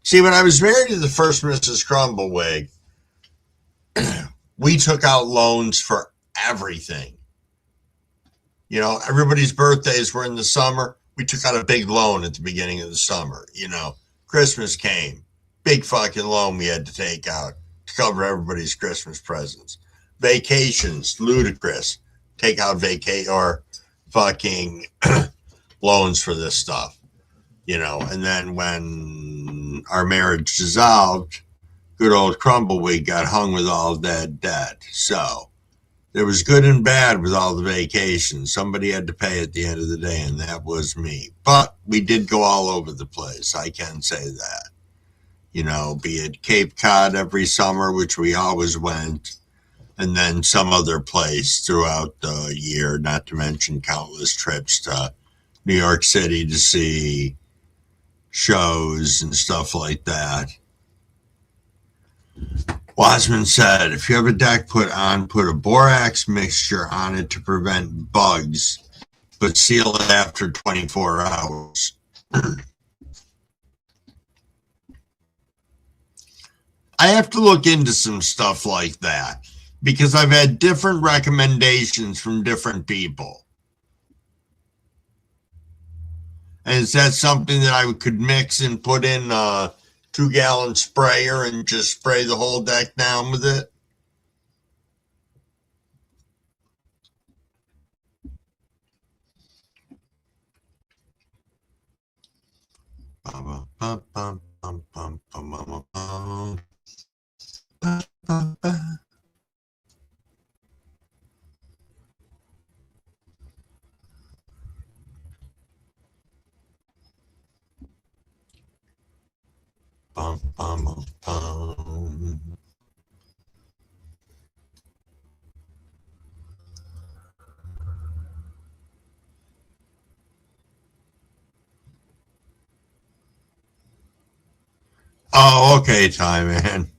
A: See, when I was married to the first Mrs. Crumblewick, we took out loans for everything. You know, everybody's birthdays were in the summer. We took out a big loan at the beginning of the summer. You know, Christmas came. Big fucking loan we had to take out to cover everybody's Christmas presents. Vacations, ludicrous. Take out fucking loans for this stuff. You know, and then when our marriage dissolved, good old Crumbleweed got hung with all that debt. So there was good and bad with all the vacations. Somebody had to pay at the end of the day, and that was me. But we did go all over the place. I can say that. You know, be it Cape Cod every summer, which we always went, and then some other place throughout the year, not to mention countless trips to New York City to see shows and stuff like that. Wasman said, if you have a deck put a borax mixture on it to prevent bugs, but seal it after 24 hours. I have to look into some stuff like that because I've had different recommendations from different people. And is that something that I could mix and put in a 2-gallon sprayer and just spray the whole deck down with it? Oh, okay, Ty, man.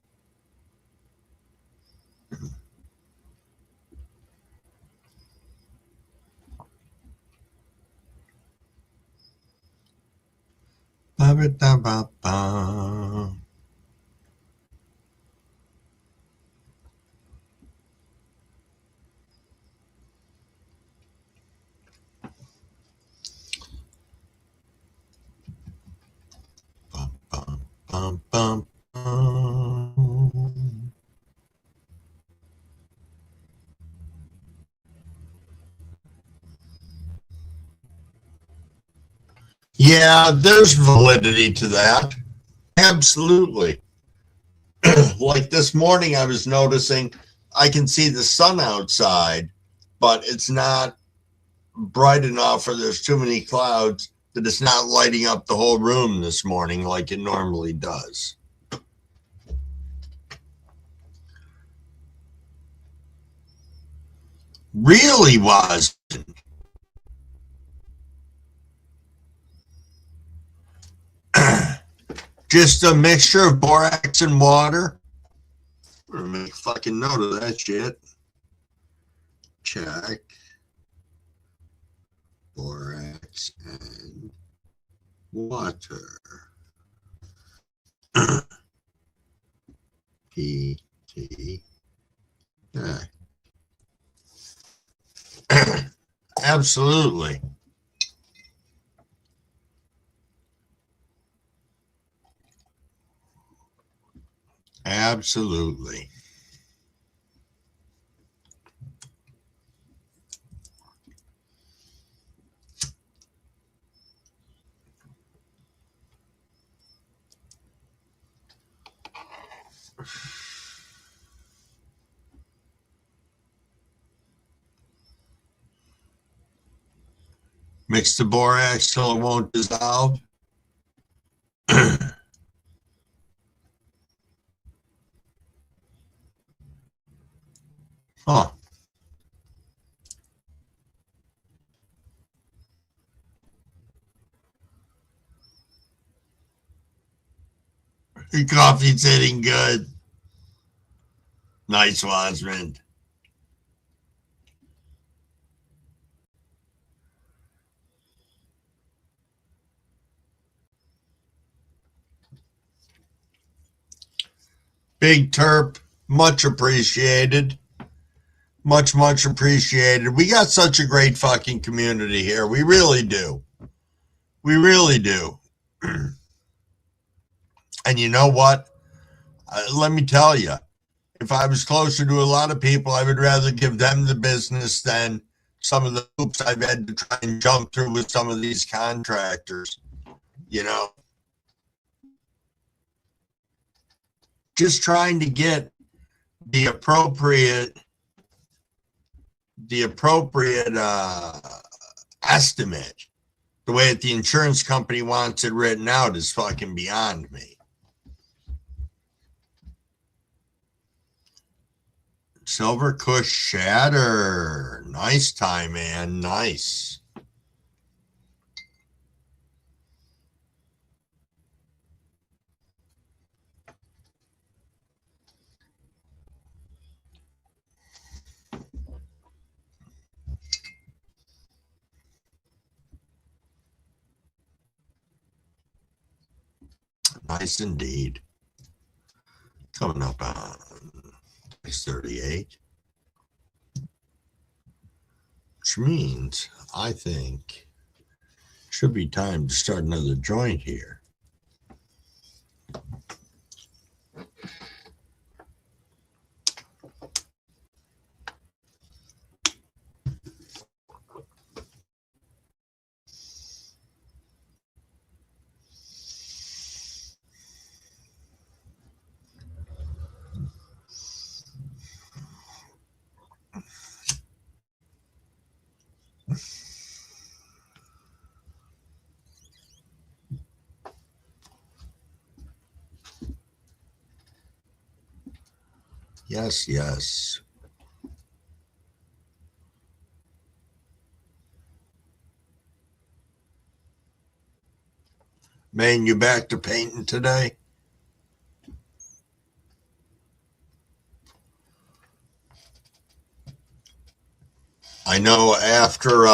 A: Yeah, there's validity to that. Absolutely. Like this morning, I was noticing I can see the sun outside, but it's not bright enough or there's too many clouds that it's not lighting up the whole room this morning like it normally does. Really wasn't. Just a mixture of borax and water. I'm gonna make a fucking note of that shit. Check. Borax and water. PT. Absolutely. Absolutely. Mix the borax till it won't dissolve. Huh. Your coffee's hitting good. Nice, Wasmond. Big Terp, much appreciated. Much, much appreciated. We got such a great fucking community here. We really do. We really do. And you know what? Let me tell you, if I was closer to a lot of people, I would rather give them the business than some of the hoops I've had to try and jump through with some of these contractors. You know, just trying to get the appropriate estimate. The way that the insurance company wants it written out is fucking beyond me. Silver Kush Shatter. Nice time, man. Nice. Nice indeed. Coming up on 38. Which means I think it should be time to start another joint here. Yes, yes. Man, you back to painting today? I know after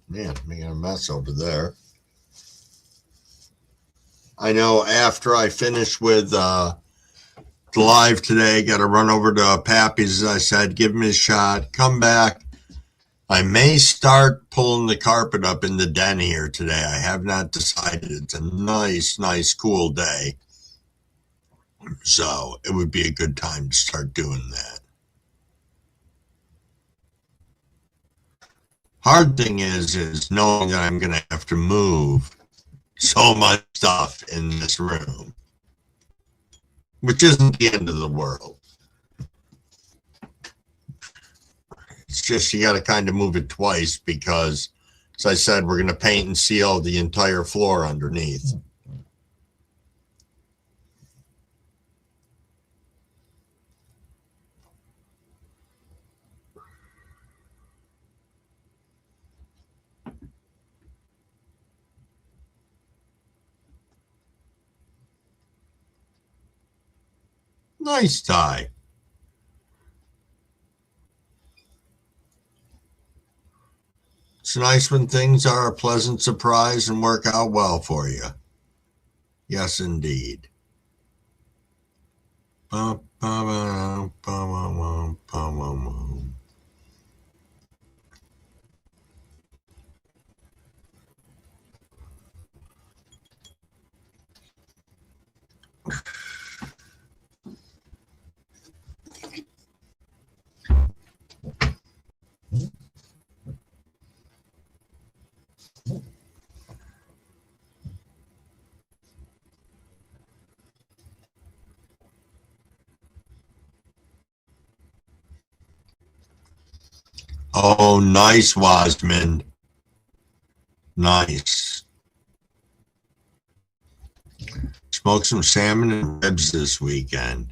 A: man, making a mess over there. I know after I finish with the live today, got to run over to Pappy's, as I said, give him a shot, come back. I may start pulling the carpet up in the den here today. I have not decided. It's a nice, nice, cool day. So it would be a good time to start doing that. Hard thing is knowing that I'm going to have to move so much stuff in this room, which isn't the end of the world. It's just you got to kind of move it twice because, as I said, we're going to paint and seal the entire floor underneath. Nice tie. It's nice when things are a pleasant surprise and work out well for you. Yes, indeed. Oh, nice, Wasmond. Nice. Smoke some salmon and ribs this weekend.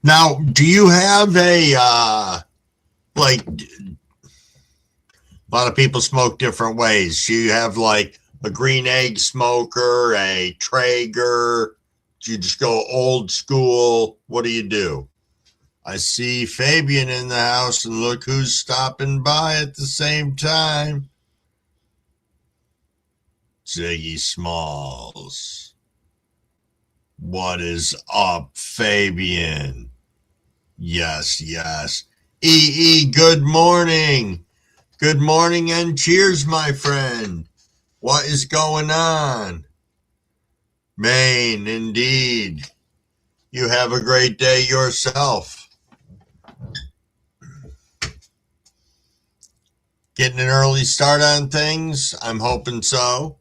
A: Now, do you have a like? A lot of people smoke different ways. Do you have like a green egg smoker, a Traeger? Do you just go old school? What do you do? I see Fabian in the house, and look who's stopping by at the same time. Ziggy Smalls. What is up, Fabian? Yes, yes. EE, good morning. Good morning and cheers, my friend. What is going on? Maine, indeed. You have a great day yourself. Getting an early start on things? I'm hoping so.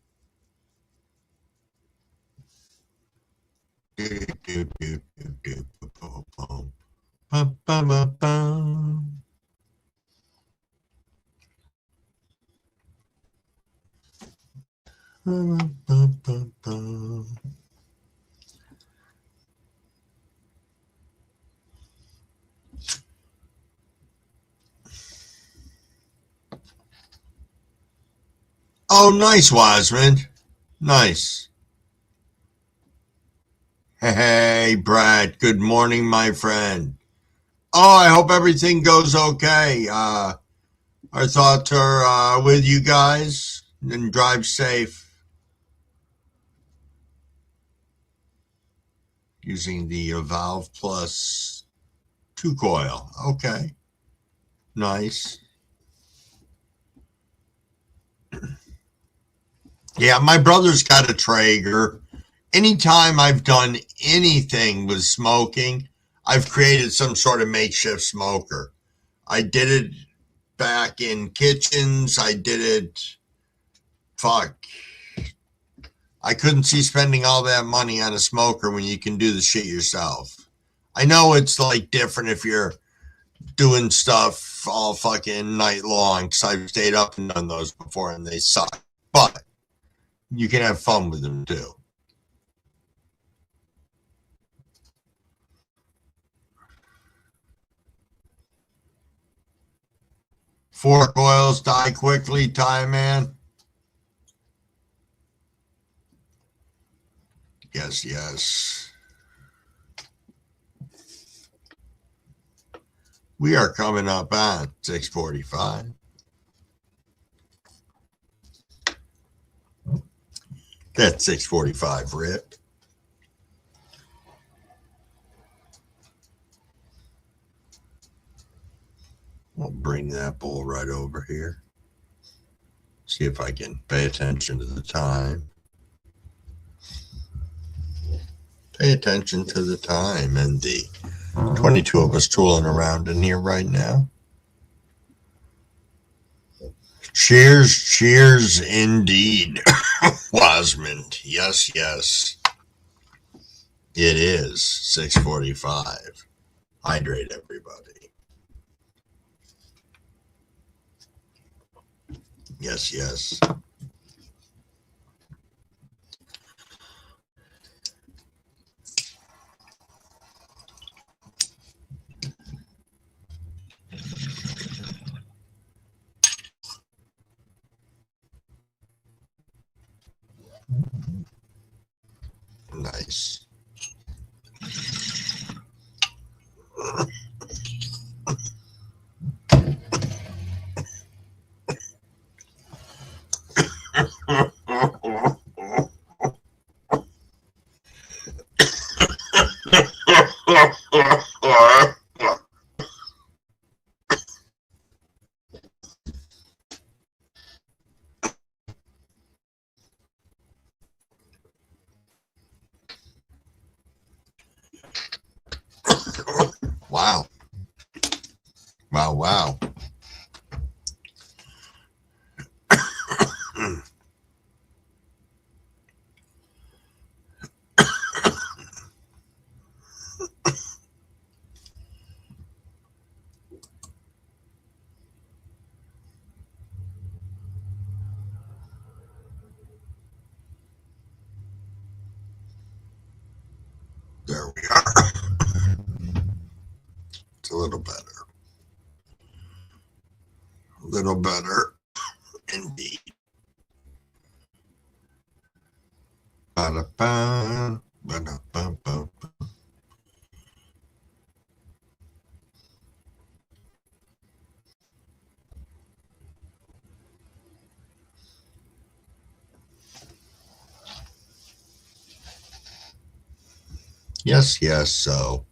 A: Oh, nice, Wiseman. Nice. Hey, Brad. Good morning, my friend. Oh, I hope everything goes okay. Our thoughts are with you guys, and drive safe. Using the Valve Plus 2 coil. Okay. Nice. Yeah, my brother's got a Traeger. Anytime I've done anything with smoking, I've created some sort of makeshift smoker. I did it back in kitchens. I did it. Fuck. I couldn't see spending all that money on a smoker when you can do the shit yourself. I know it's like different if you're doing stuff all fucking night long, because I've stayed up and done those before and they suck. But you can have fun with them too. Fork oils die quickly, Tie Man. Yes, yes. We are coming up on 6:45. That's 6:45, Rip. I'll bring that bowl right over here. See if I can pay attention to the time. Pay attention to the time and the 22 of us tooling around in here right now. Cheers, cheers indeed. Wiseman. Yes, yes. It is 6:45. Hydrate, everybody. Yes, yes. Nice. Wow. Wow, wow. There we are. It's a little better. A little better indeed. Ba-da-ba, ba-da-ba-ba. Yes, yes, so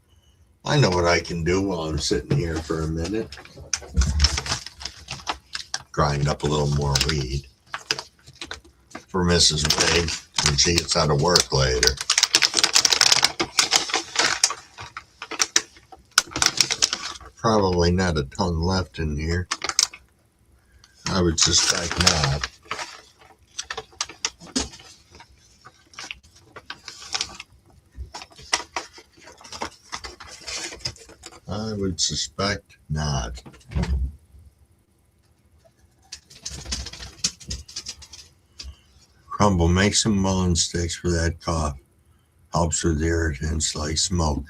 A: I know what I can do while I'm sitting here for a minute. Grind up a little more weed for Mrs. Wig when she gets out of work later. Probably not a ton left in here. I would suspect not. I would suspect not. Crumble, make some mullein sticks for that cough. Helps with irritants like smoke.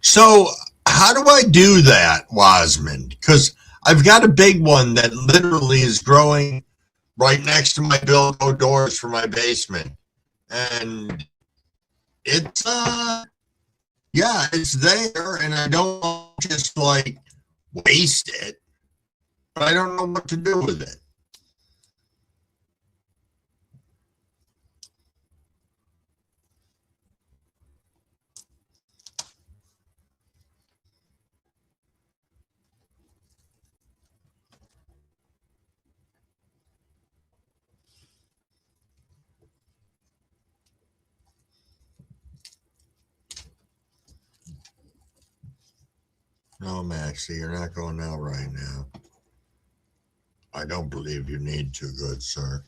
A: So how do I do that, Wasmond? Because I've got a big one that literally is growing right next to my bilbo doors for my basement. And it's, yeah, it's there, and I don't want to just, like, waste it. But I don't know what to do with it. No, Maxie, you're not going out right now. I don't believe you need to, good sir.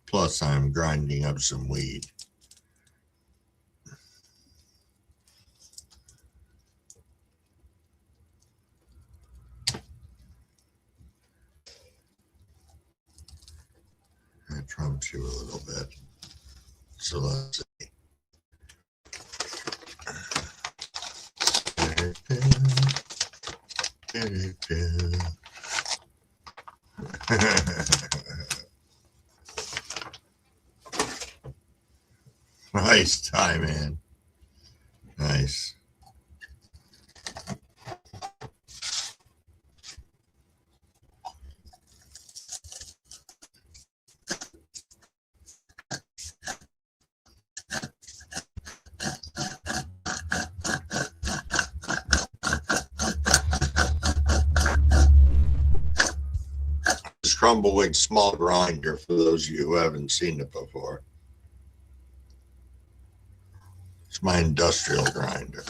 A: Plus, I'm grinding up some weed. That trumps you a little bit. So let's see. Nice time, man. Nice. Crumblewick small grinder for those of you who haven't seen it before. It's my industrial grinder.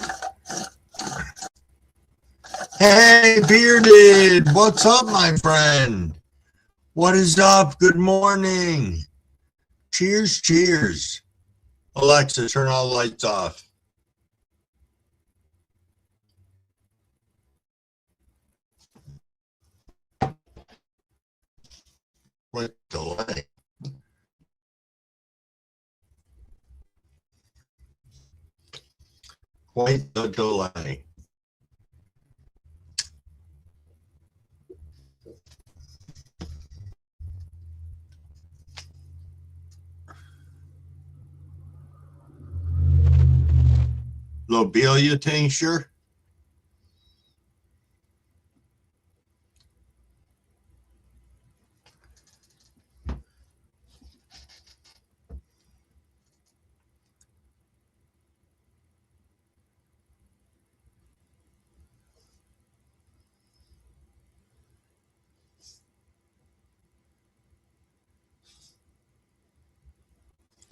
A: Hey, Bearded! What's up, my friend? What is up? Good morning. Cheers, cheers. Alexa, turn all the lights off. What delay? Quite the delay. Lobelia tincture.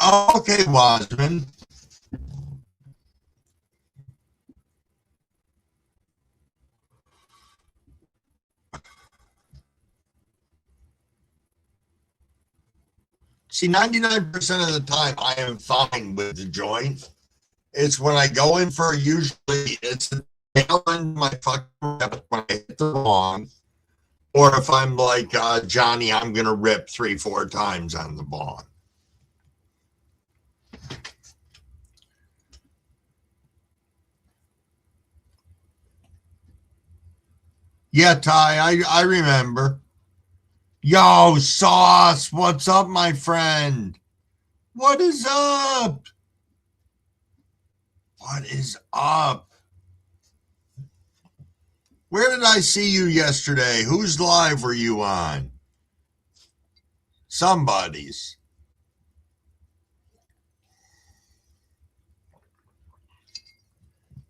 A: Oh, okay, Wasman. See, 99% of the time I am fine with the joint. It's when I go in for, usually it's the tail end of my fucking rep when I hit the bong. Or if I'm like Johnny, I'm going to rip 3-4 times on the bong. Yeah, Ty, I remember. Yo, Sauce, what's up, my friend? What is up? What is up? Where did I see you yesterday? Whose live were you on? Somebody's.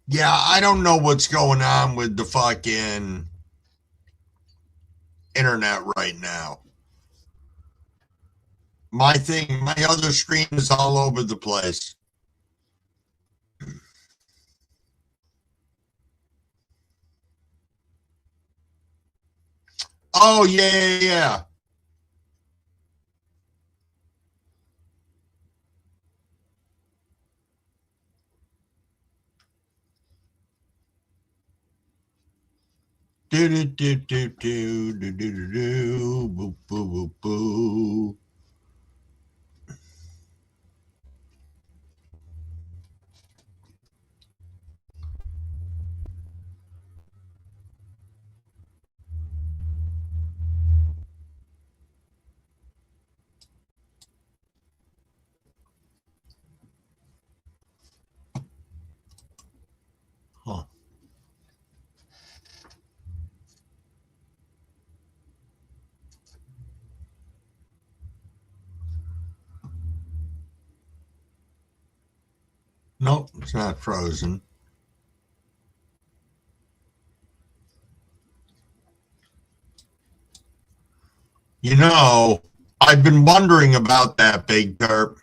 A: Yeah, I don't know what's going on with the fucking internet right now. My other screen is all over the place. Oh, yeah. Do do do do do do do do do boo boo boo boo. Huh. Nope, it's not frozen. You know, I've been wondering about that, Big Derp.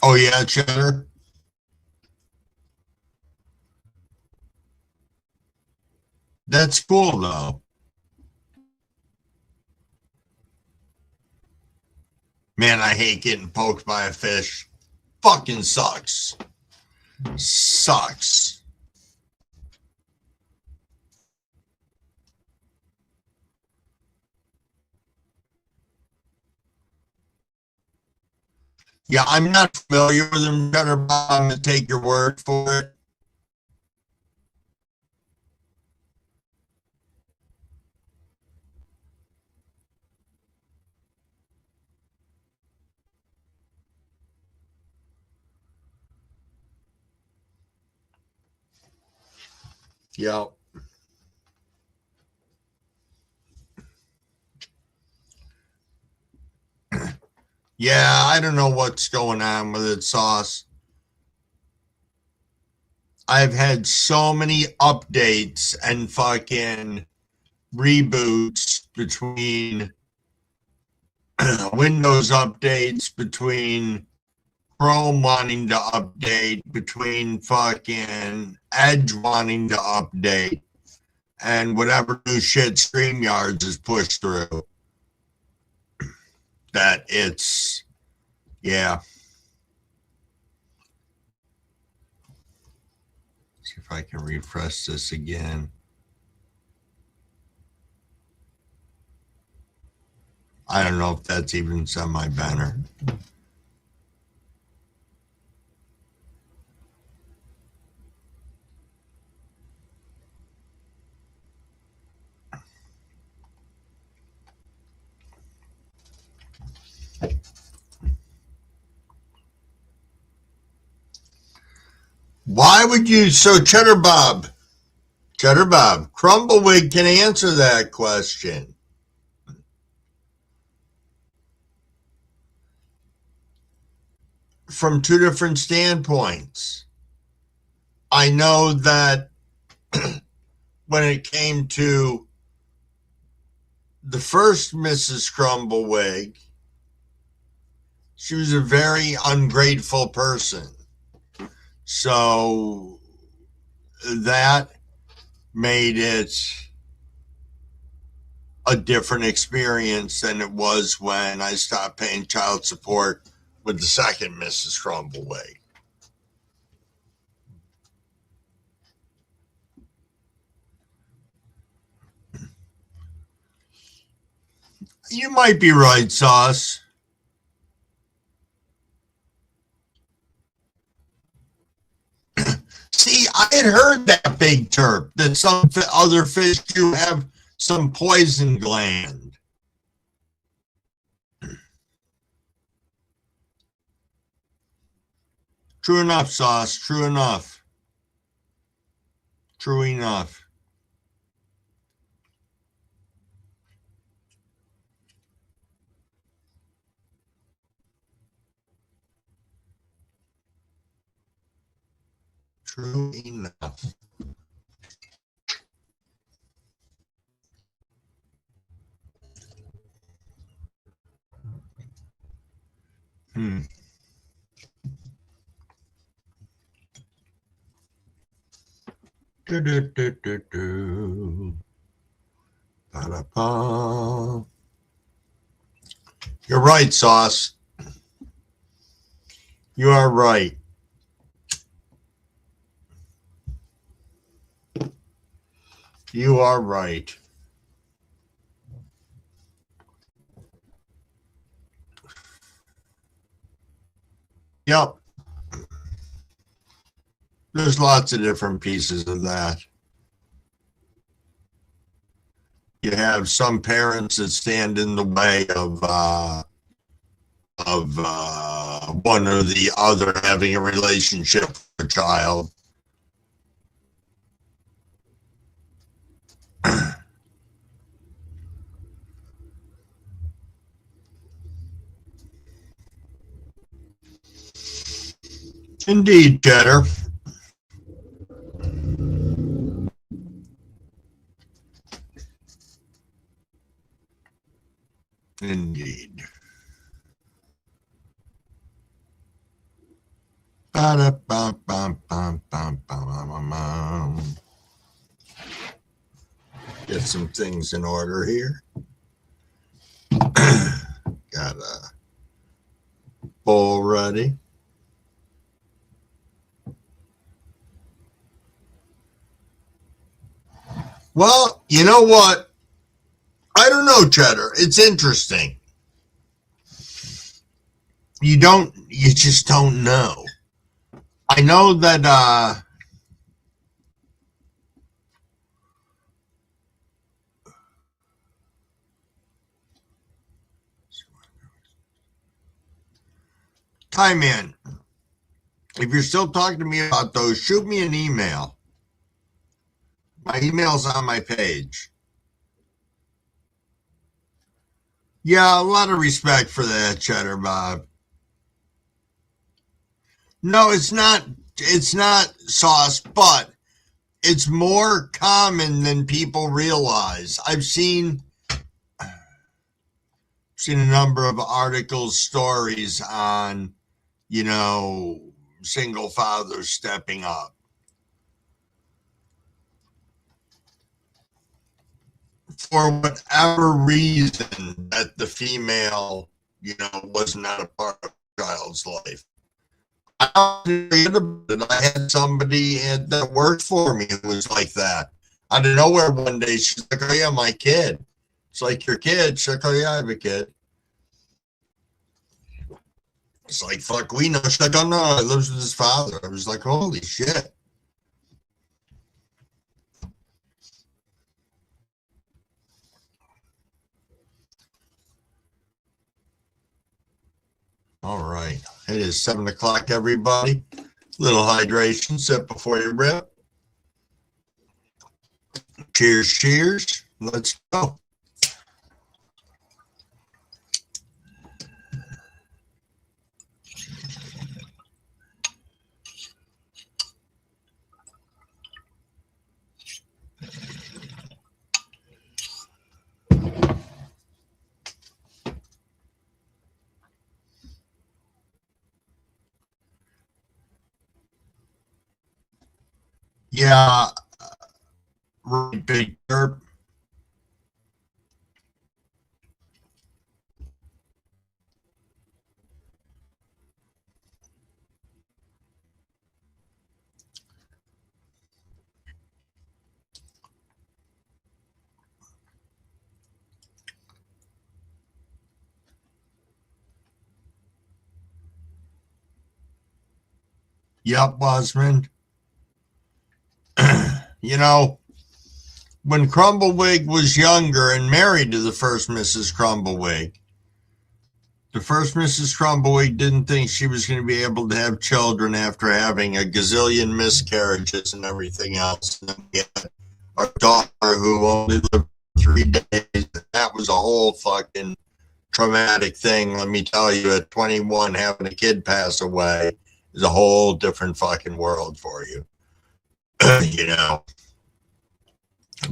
A: Oh, yeah, Cheddar? That's cool, though. Man, I hate getting poked by a fish. Fucking sucks. Sucks. Yeah, I'm not familiar with them, Cheddar, but I'm going to take your word for it. Yep. Yeah, I don't know what's going on with it, Sauce. I've had so many updates and fucking reboots between Windows updates, between Chrome wanting to update, between fucking Edge wanting to update, and whatever new shit StreamYards has pushed through. That it's, yeah. See if I can refresh this again. I don't know if that's even semi-banner. Why would you? So Cheddar Bob, Crumbleweed can answer that question from two different standpoints. I know that when it came to the first Mrs. Crumbleweed, she was a very ungrateful person. So that made it a different experience than it was when I stopped paying child support with the second Mrs. Crumbleweed. You might be right, Sauce. big terp, that some other fish do have some poison gland. True enough, Sauce. True enough. True enough. True enough. Do, do, do, do, do. Ba-da-ba. You're right, Sauce. You are right. You are right. Yep. There's lots of different pieces of that. You have some parents that stand in the way of one or the other having a relationship with a child. Indeed, Cheddar. Indeed. Get some things in order here. Got a bowl ready. Well, you know what? I don't know, Cheddar. It's interesting. You just don't know. I know that Time Man, if you're still talking to me about those, shoot me an email. My email's on my page. Yeah, a lot of respect for that, Cheddar Bob. No, it's not. It's not Sauce, but it's more common than people realize. I've seen a number of articles, stories on, single fathers stepping up. For whatever reason that the female, was not a part of the child's life. I had somebody that worked for me who was like that. Out of nowhere one day, she's like, "Oh yeah, my kid." It's like, "Your kid?" She's like, "Oh yeah, I have a kid." It's like, "Fuck, we know." She's like, "Oh no, he lives with his father." I was like, "Holy shit." All right. It is 7:00, everybody. Little hydration, sip before you rip. Cheers, cheers. Let's go. Yeah, right, big derp. Yep, Bosman. You know, when Crumbleweig was younger and married to the first Mrs. Crumbleweig, the first Mrs. Crumbleweig didn't think she was going to be able to have children after having a gazillion miscarriages and everything else. And then we had our daughter who only lived 3 days. That was a whole fucking traumatic thing. Let me tell you, at 21, having a kid pass away is a whole different fucking world for you. You know.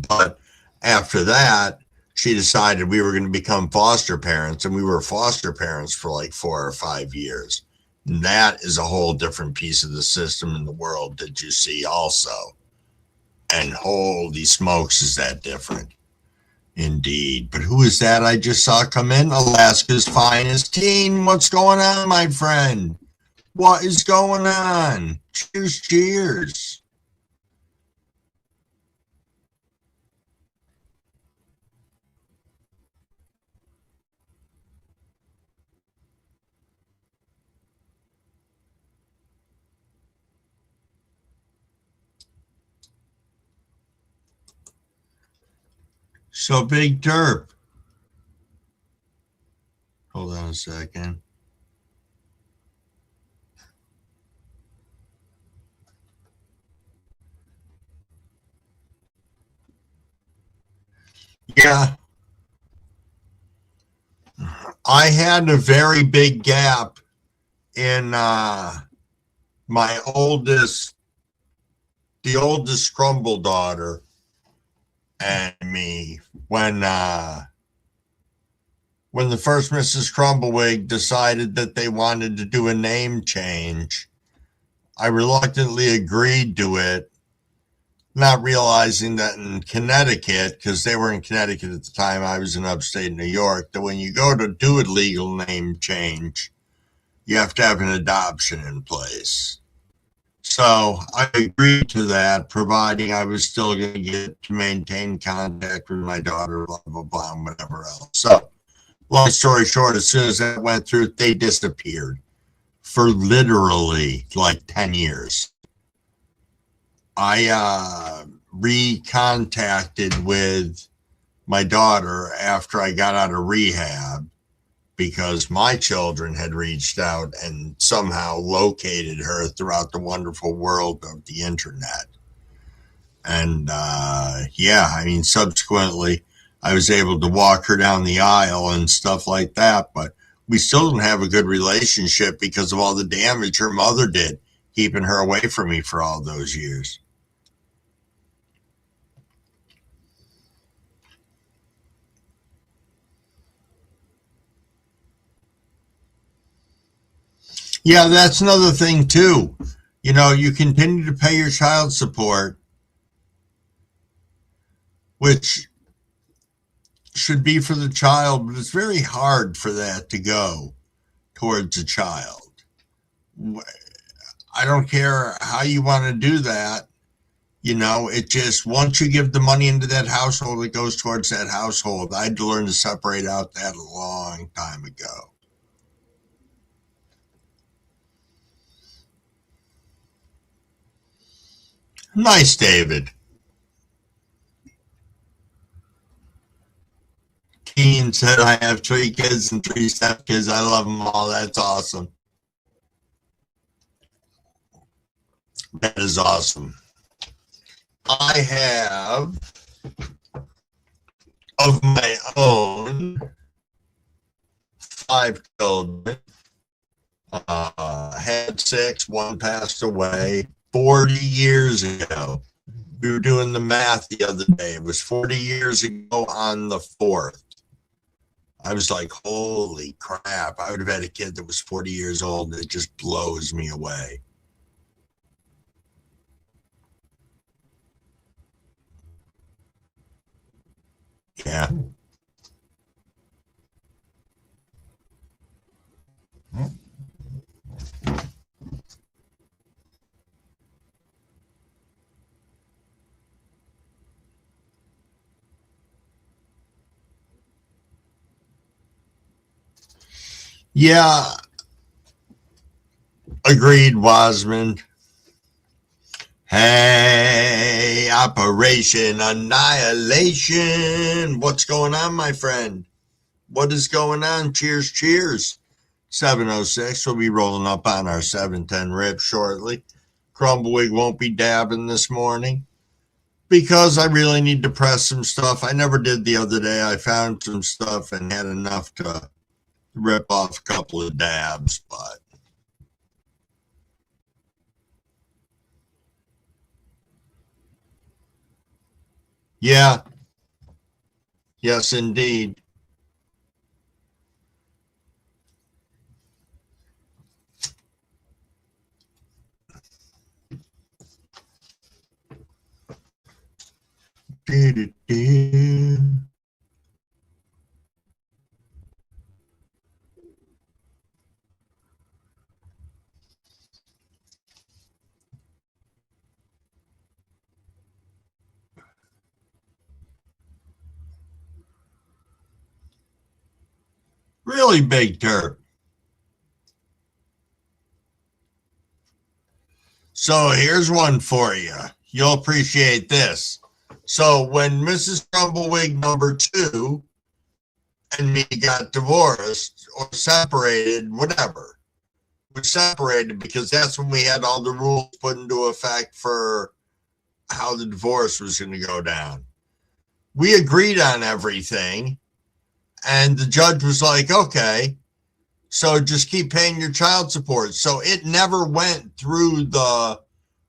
A: But after that, she decided we were going to become foster parents, and we were foster parents for like 4 or 5 years. And that is a whole different piece of the system in the world that you see also. And holy smokes, is that different. Indeed. But who is that I just saw come in? Alaska's finest teen. What's going on, my friend? What is going on? Cheers, cheers. So Big Derp. Hold on a second. Yeah. I had a very big gap in my oldest, the oldest Crumble daughter and me when the first Mrs. Crumbleweig decided that they wanted to do a name change. I reluctantly agreed to it, not realizing that in Connecticut, because they were in Connecticut at the time, I was in upstate New York, that when you go to do a legal name change, you have to have an adoption in place. So I agreed to that, providing I was still going to get to maintain contact with my daughter, blah, blah, blah, and whatever else. So long story short, as soon as that went through, they disappeared for literally like 10 years. I recontacted with my daughter after I got out of rehab because my children had reached out and somehow located her throughout the wonderful world of the internet. And yeah, I mean, subsequently, I was able to walk her down the aisle and stuff like that, but we still didn't have a good relationship because of all the damage her mother did, keeping her away from me for all those years. Yeah, that's another thing too. You know, you continue to pay your child support, which should be for the child, but it's very hard for that to go towards a child. I don't care how you want to do that. You know, it just, once you give the money into that household, it goes towards that household. I had to learn to separate out that a long time ago. Nice, David. Keen said, I have 3 kids and 3 stepkids. I love them all. That's awesome. That is awesome. I have, of my own, 5 children. Had 6, one passed away 40 years ago. We were doing the math the other day. It was 40 years ago on the 4th. I was like, holy crap. I would have had a kid that was 40 years old. It just blows me away. Yeah. Yeah. Agreed, Wasmond. Hey, Operation Annihilation. What's going on, my friend? What is going on? Cheers, cheers. 7:06. We'll be rolling up on our 7:10 rip shortly. Crumbwig won't be dabbing this morning because I really need to press some stuff. I never did the other day. I found some stuff and had enough to rip off a couple of dabs, but yeah, yes, indeed. Really big turp. So here's one for you. You'll appreciate this. So when Mrs. Crumbawig number two and me got divorced or separated, whatever, we separated because that's when we had all the rules put into effect for how the divorce was going to go down. We agreed on everything, and the judge was like, okay, so just keep paying your child support. So it never went through the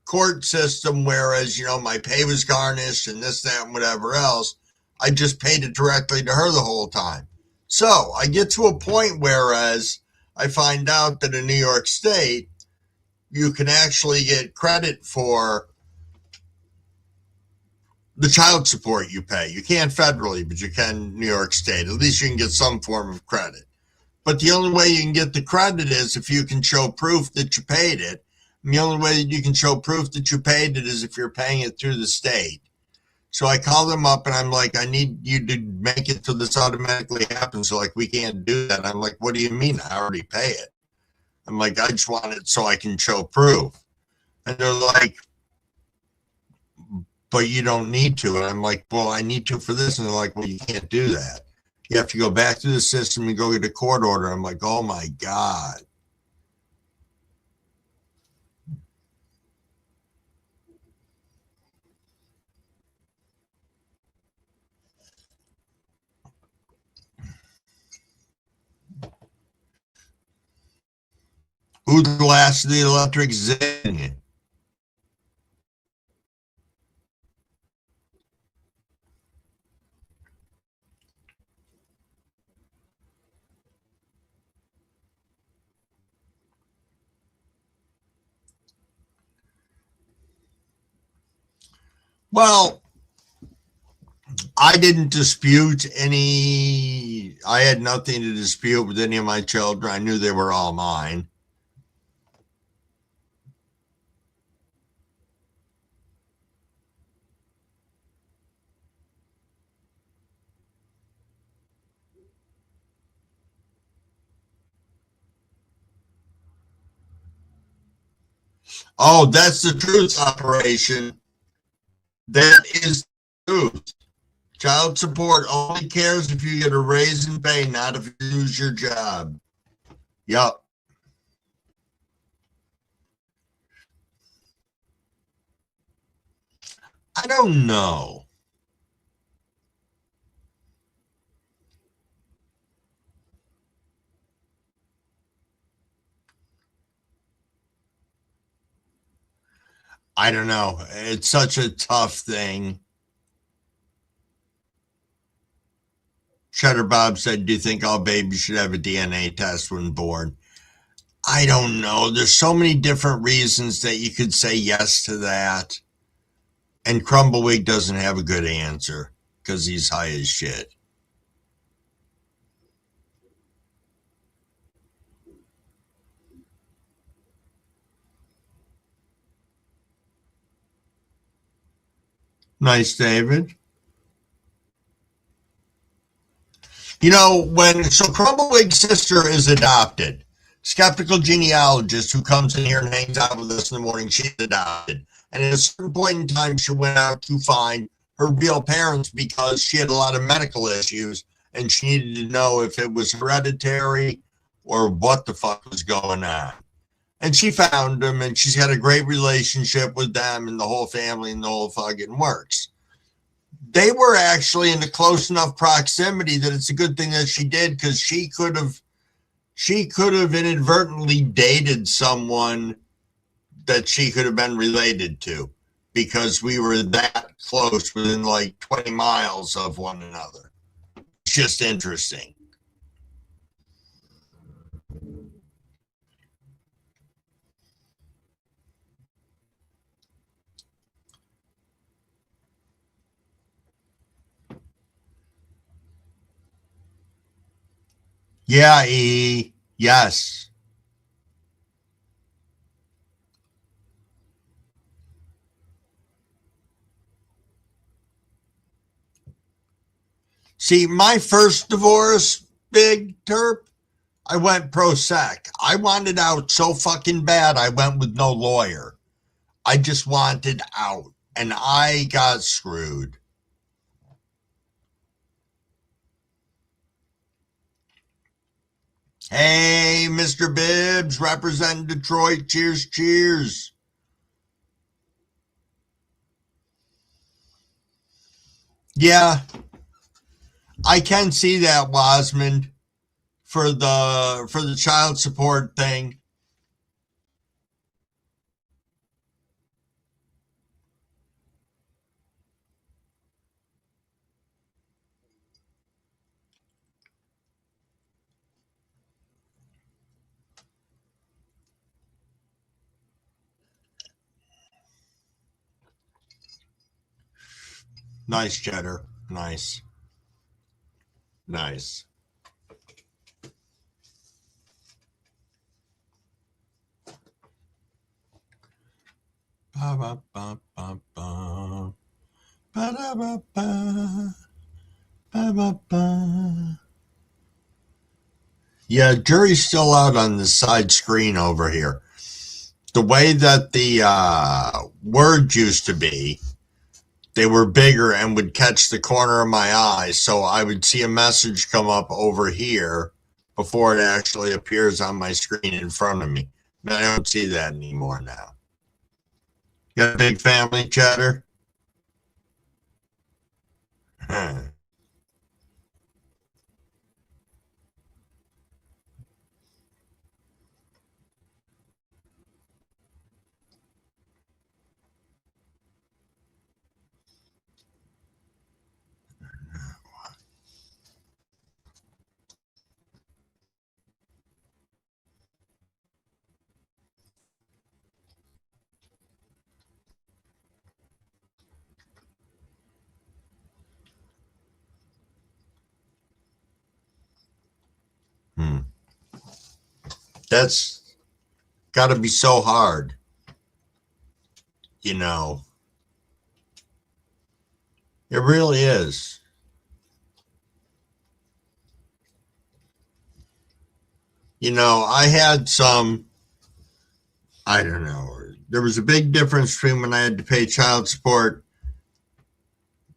A: court system, whereas, my pay was garnished and this, that, and whatever else. I just paid it directly to her the whole time. So I get to a point whereas I find out that in New York State, you can actually get credit for the child support you pay. You can't federally, but you can in New York State. At least you can get some form of credit. But the only way you can get the credit is if you can show proof that you paid it. And the only way that you can show proof that you paid it is if you're paying it through the state. So I call them up and I'm like, I need you to make it so this automatically happens. So like, we can't do that. I'm like, what do you mean? I already pay it. I'm like, I just want it so I can show proof. And they're like, but you don't need to. And I'm like, well, I need to for this. And they're like, well, you can't do that. You have to go back through the system and go get a court order. I'm like, oh my God. Who's the last of the electric zing? Well, I didn't dispute any. I had nothing to dispute with any of my children. I knew they were all mine. Oh, that's the truth, operation. That is the truth. Child support only cares if you get a raise in pay, not if you lose your job. Yep. I don't know. I don't know. It's such a tough thing. Cheddar Bob said, do you think all babies should have a DNA test when born? I don't know. There's so many different reasons that you could say yes to that. And Crumbawig doesn't have a good answer because he's high as shit. Nice, David. So Crumbawig's sister is adopted. Skeptical genealogist who comes in here and hangs out with us in the morning, she's adopted. And at a certain point in time, she went out to find her real parents because she had a lot of medical issues and she needed to know if it was hereditary or what the fuck was going on. And she found them and she's got a great relationship with them and the whole family and the whole fucking works. They were actually in a close enough proximity that it's a good thing that she did, because she could have inadvertently dated someone that she could have been related to, because we were that close, within like 20 miles of one another. It's just interesting. Yeah, yes. See, my first divorce, Big Terp, I went pro sec. I wanted out so fucking bad, I went with no lawyer. I just wanted out, and I got screwed. Hey, Mr. Bibbs, representing Detroit. Cheers, cheers. Yeah, I can see that, Wasmond, for the child support thing. Nice, Cheddar. Nice. Nice. Ba ba ba ba ba. Ba da ba ba. Ba ba ba. Yeah, jury's still out on the side screen over here. The way that the words used to be, they were bigger and would catch the corner of my eye, so I would see a message come up over here before it actually appears on my screen in front of me. But I don't see that anymore now. You got a big family, Cheddar? That's got to be so hard, you know. It really is. You know, I had some, I don't know, there was a big difference between when I had to pay child support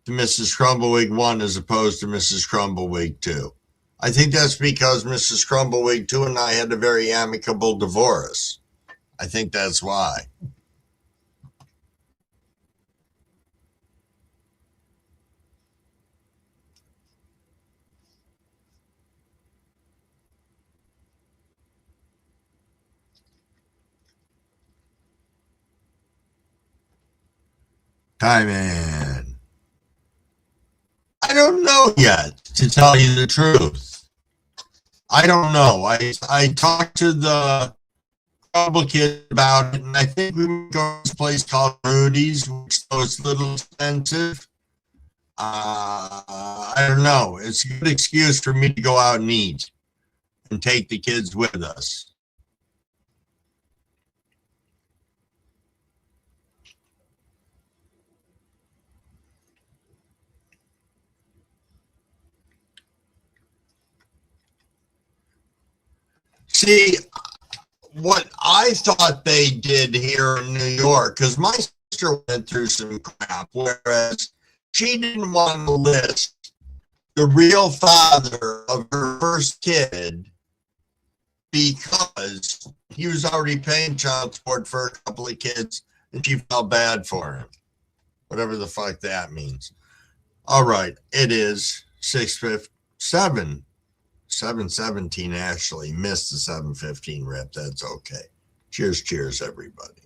A: to Mrs. Crumbawig 1 as opposed to Mrs. Crumbawig 2. I think that's because Mrs. Crumbawig 2 and I had a very amicable divorce. I think that's why. Hi, man. I don't know yet, to tell you the truth. I don't know. I talked to the Crumble kid about it, and I think we would go to this place called Rudy's, which is a little expensive. I don't know. It's a good excuse for me to go out and eat and take the kids with us. See, what I thought they did here in New York, because my sister went through some crap, whereas she didn't want to list the real father of her first kid because he was already paying child support for a couple of kids and she felt bad for him. Whatever the fuck that means. All right, it is 7:17 actually. Missed the 7:15 rip. That's okay. Cheers, everybody.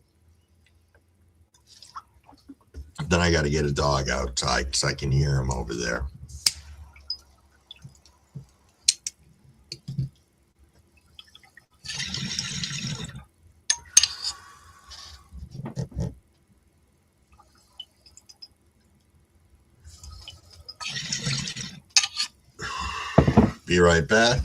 A: Then I got to get a dog outside because I can hear him over there. Be right back.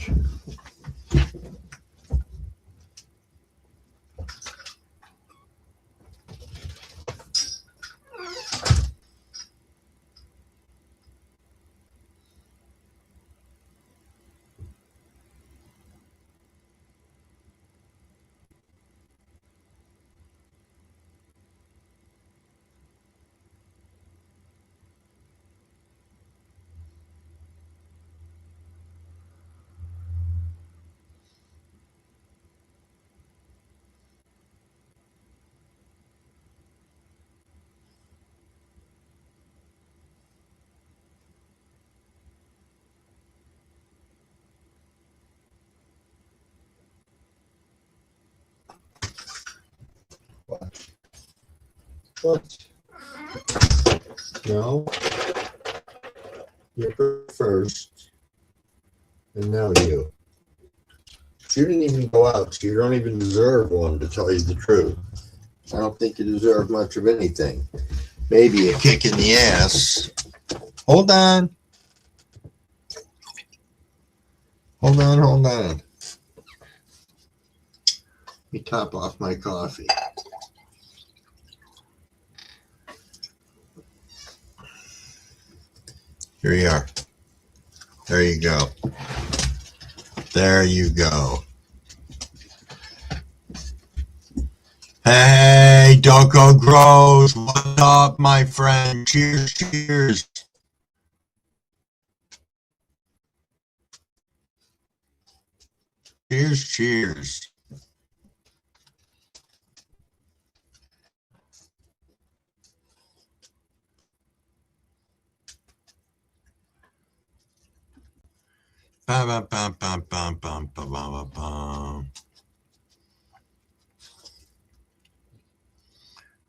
A: What? No. You're first. And now you. You didn't even go out, so you don't even deserve one, to tell you the truth. I don't think you deserve much of anything. Maybe a kick in the ass. Hold on. Hold on. Let me top off my coffee. Here you are. There you go. There you go. Hey, Doko Grows. What's up, my friend? Cheers. Cheers.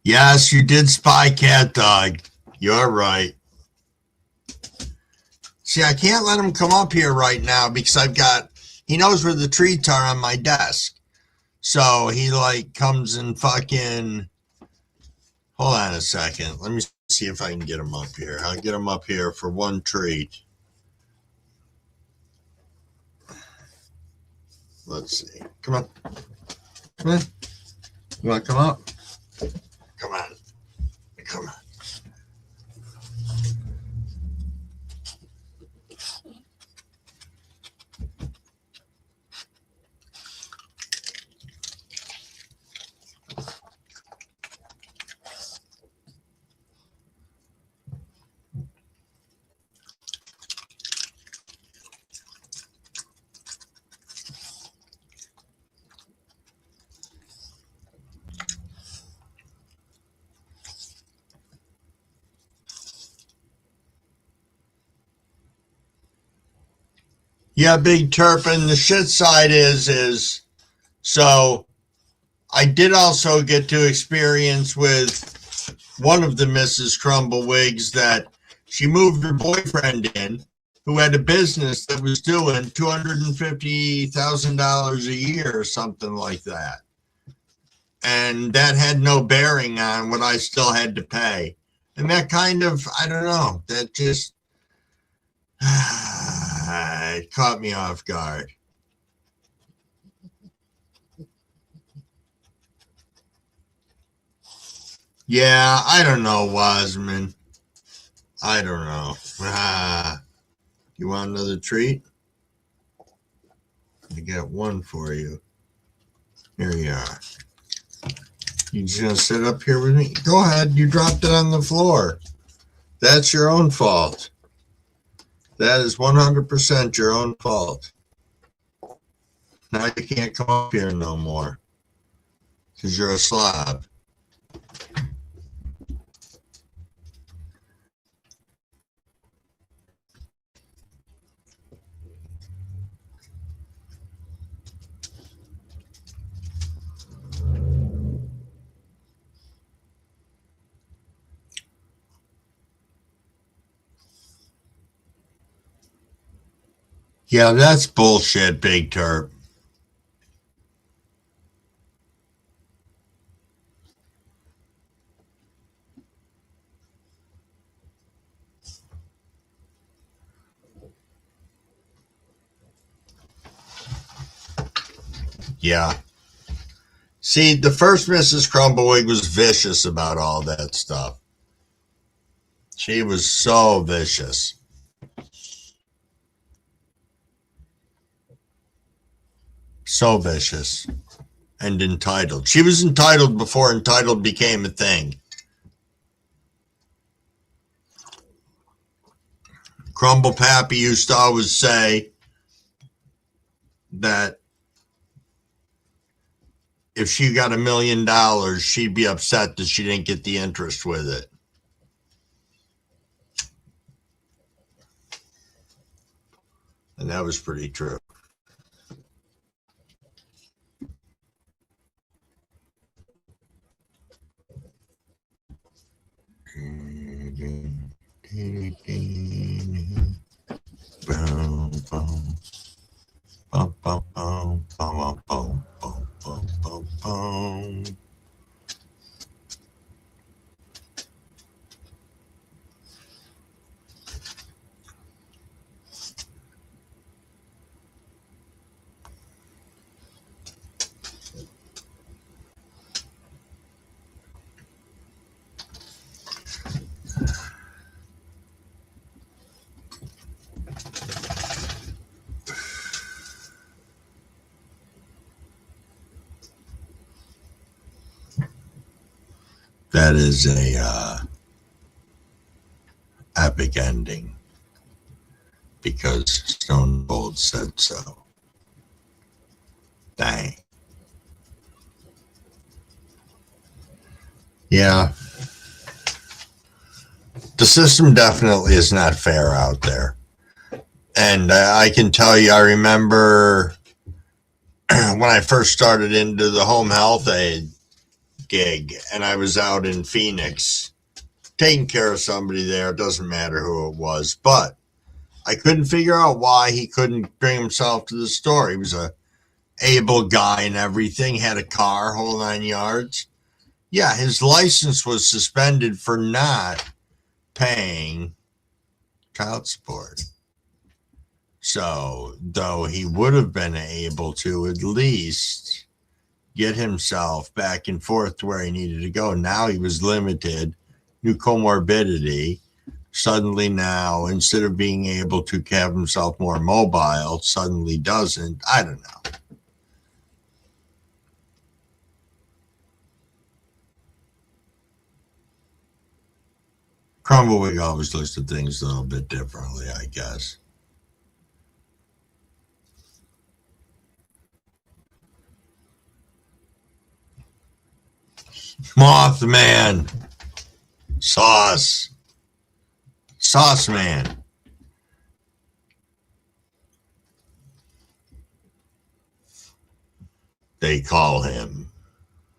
A: Yes, you did spy Cat Dog. You're right. See, I can't let him come up here right now because he knows where the treats are on my desk. So he comes and fucking, hold on a second. Let me see if I can get him up here. I'll get him up here for one treat. Let's see. Come on. You want to come up? Come on. Yeah, Big Turpin. The shit side is so I did also get to experience with one of the Mrs. Crumblewigs that she moved her boyfriend in, who had a business that was doing $250,000 a year or something like that. And that had no bearing on what I still had to pay. And that kind of, I don't know, that just it caught me off guard. Yeah, I don't know, Wasman. I don't know. You want another treat? I got one for you. Here you are. You just gonna sit up here with me? Go ahead. You dropped it on the floor. That's your own fault. That is 100% your own fault. Now you can't come up here no more because you're a slob. Yeah, that's bullshit, Big Turp. Yeah. See, the first Mrs. Crumbawig was vicious about all that stuff. She was so vicious. So vicious. And entitled. She was entitled before entitled became a thing. Crumble Pappy used to always say that if she got $1 million, she'd be upset that she didn't get the interest with it. And that was pretty true. That is a epic ending because Stone Cold said so. Dang. Yeah. The system definitely is not fair out there. And I can tell you, I remember when I first started into the home health aid gig and I was out in Phoenix taking care of somebody there. It doesn't matter who it was, but I couldn't figure out why he couldn't bring himself to the store. He was a able guy and everything, had a car, whole 9 yards. Yeah, his license was suspended for not paying child support. So, though he would have been able to at least get himself back and forth to where he needed to go, now he was limited, new comorbidity. Suddenly now, instead of being able to have himself more mobile, suddenly doesn't. I don't know. Crumbawig always looks at things a little bit differently, I guess. Mothman. Sauce. Sauce Man. They call him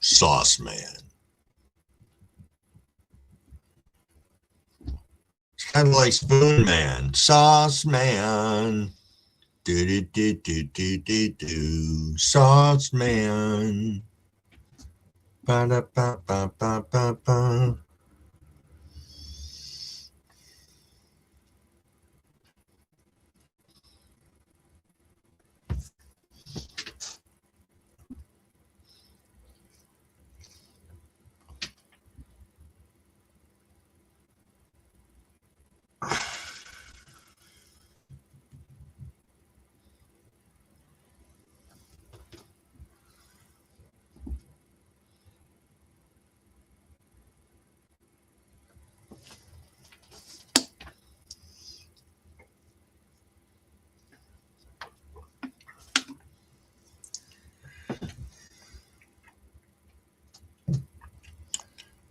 A: Sauce Man. It's kind of like Spoon Man. Sauce Man. Do do do do do do do. Sauce Man. Ba da ba ba ba ba ba.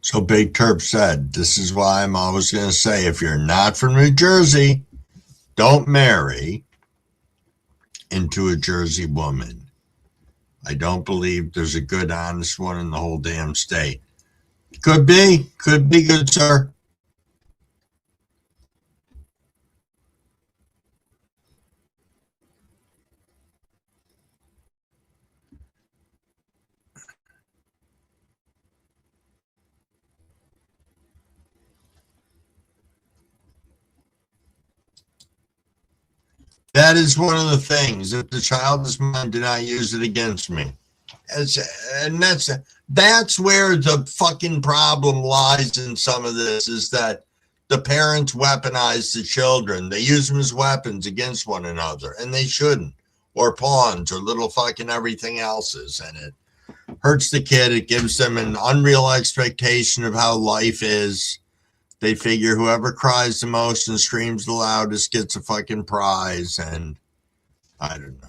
A: So Big Terp said, this is why I'm always going to say, if you're not from New Jersey, don't marry into a Jersey woman. I don't believe there's a good, honest one in the whole damn state. Could be, good sir. That is one of the things. If the child is mine, do not use it against me. And that's where the fucking problem lies in some of this, is that the parents weaponize the children. They use them as weapons against one another, and they shouldn't. Or pawns or little fucking everything else's. And it hurts the kid. It gives them an unreal expectation of how life is. They figure whoever cries the most and screams the loudest gets a fucking prize. And I don't know.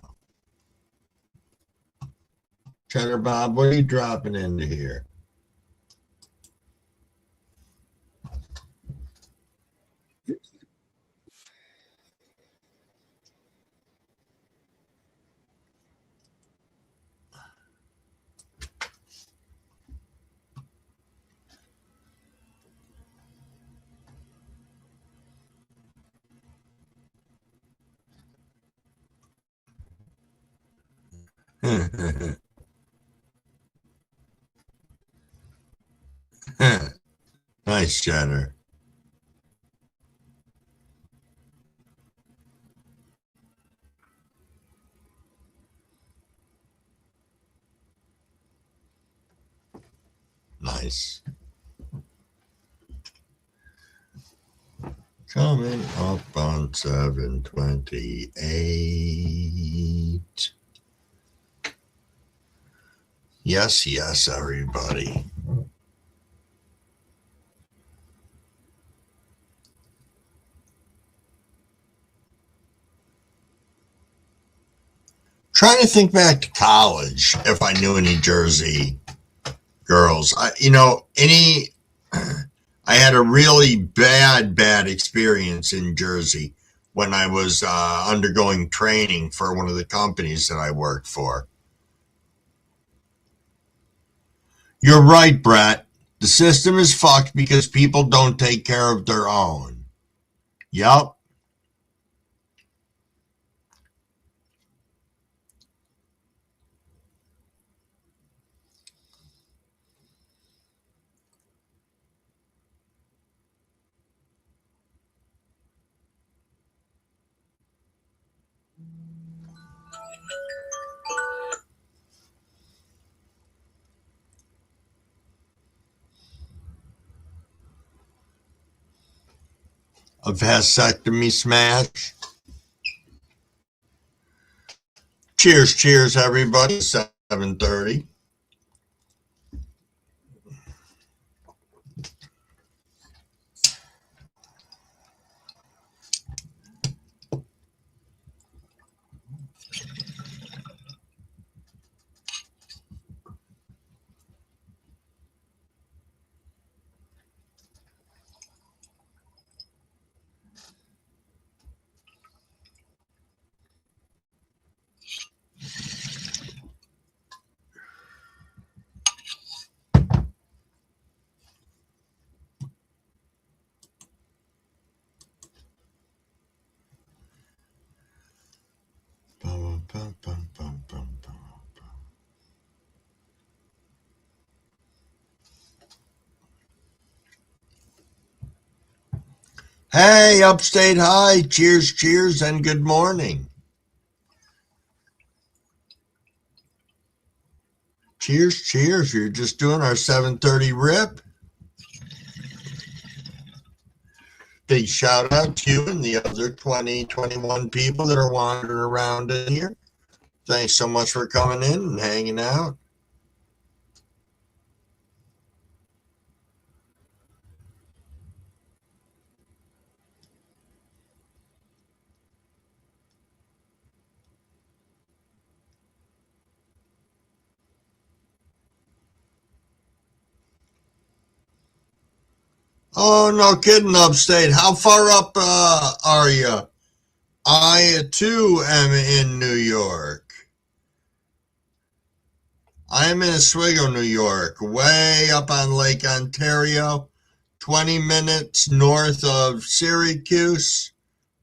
A: Cheddar Bob, what are you dropping into here? Nice, Cheddar. Nice. Coming up on 7:28. Yes, everybody. Trying to think back to college, if I knew any Jersey girls. I had a really bad experience in Jersey when I was undergoing training for one of the companies that I worked for. You're right, Brett. The system is fucked because people don't take care of their own. Yup. A vasectomy smash. Cheers, everybody. 7:30. Hey, Upstate High. Cheers, and good morning. Cheers. You're just doing our 7:30 rip. Big shout out to you and the other 21 people that are wandering around in here. Thanks so much for coming in and hanging out. Oh, no kidding, upstate. How far up are you? I, too, am in New York. I am in Oswego, New York, way up on Lake Ontario, 20 minutes north of Syracuse,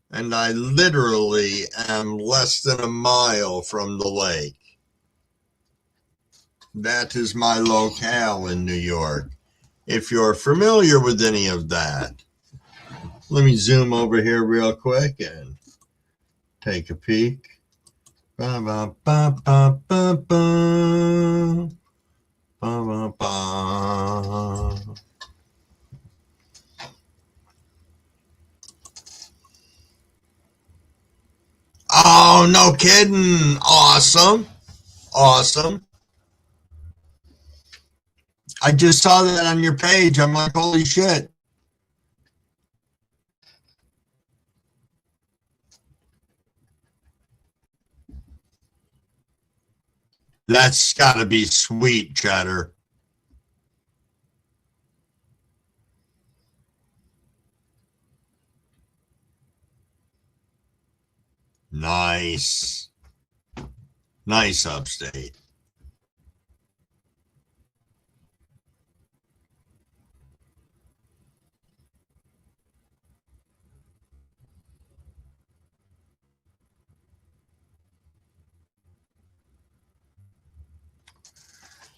A: and I literally am less than a mile from the lake. That is my locale in New York. If you're familiar with any of that, let me zoom over here real quick and take a peek. Ba, ba, ba, ba, ba, ba. Ba, ba, ba. Oh, no kidding. Awesome. Awesome. I just saw that on your page. I'm like, holy shit. That's got to be sweet, Cheddar. Nice. Nice, upstate.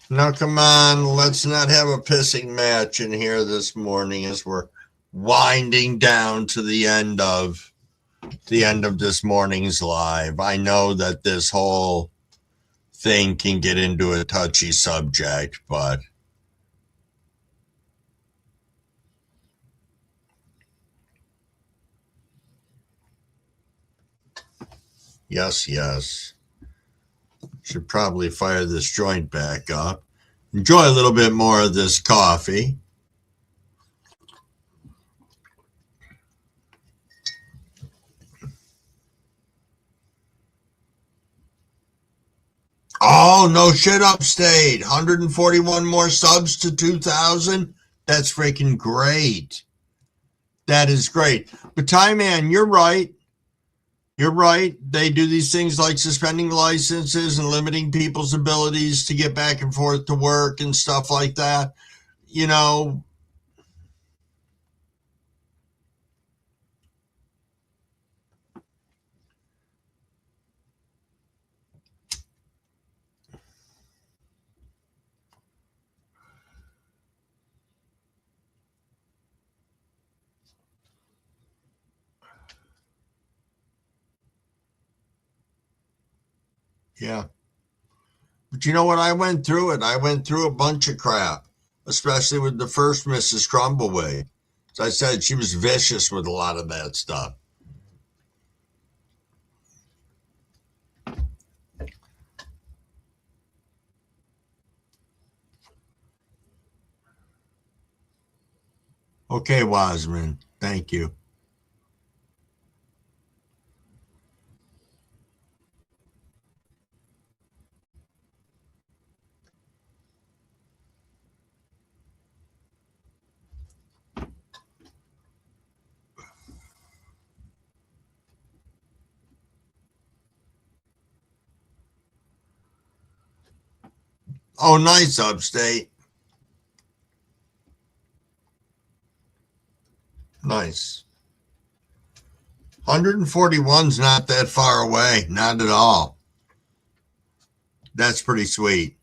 A: Now, come on, let's not have a pissing match in here this morning as we're winding down to the end of this morning's live. I know that this whole thing can get into a touchy subject, but yes. Should probably fire this joint back up. Enjoy a little bit more of this coffee. Oh, no shit, upstate. 141 more subs to 2,000. That's freaking great. That is great. But Ty Man, you're right. You're right. They do these things like suspending licenses and limiting people's abilities to get back and forth to work and stuff like that. You know, yeah. But you know what? I went through it. I went through a bunch of crap, especially with the first Mrs. Crumbleweed. As I said, she was vicious with a lot of that stuff. Okay, Wasman. Thank you. Oh, nice, upstate. Nice. 141's not that far away. Not at all. That's pretty sweet.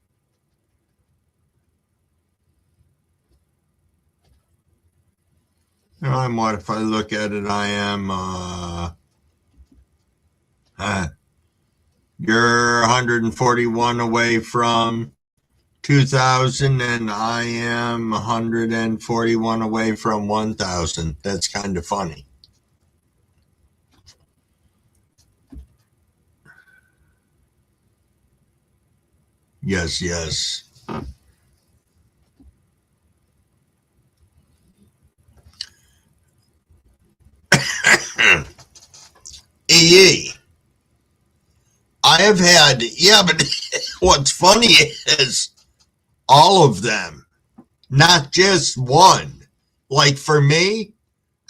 A: I'm what if I look at it, I am you're 141 away from 2,000 and I am 141 away from 1,000. That's kind of funny. Yes. EE. I have had, yeah, but what's funny is all of them, not just one. Like for me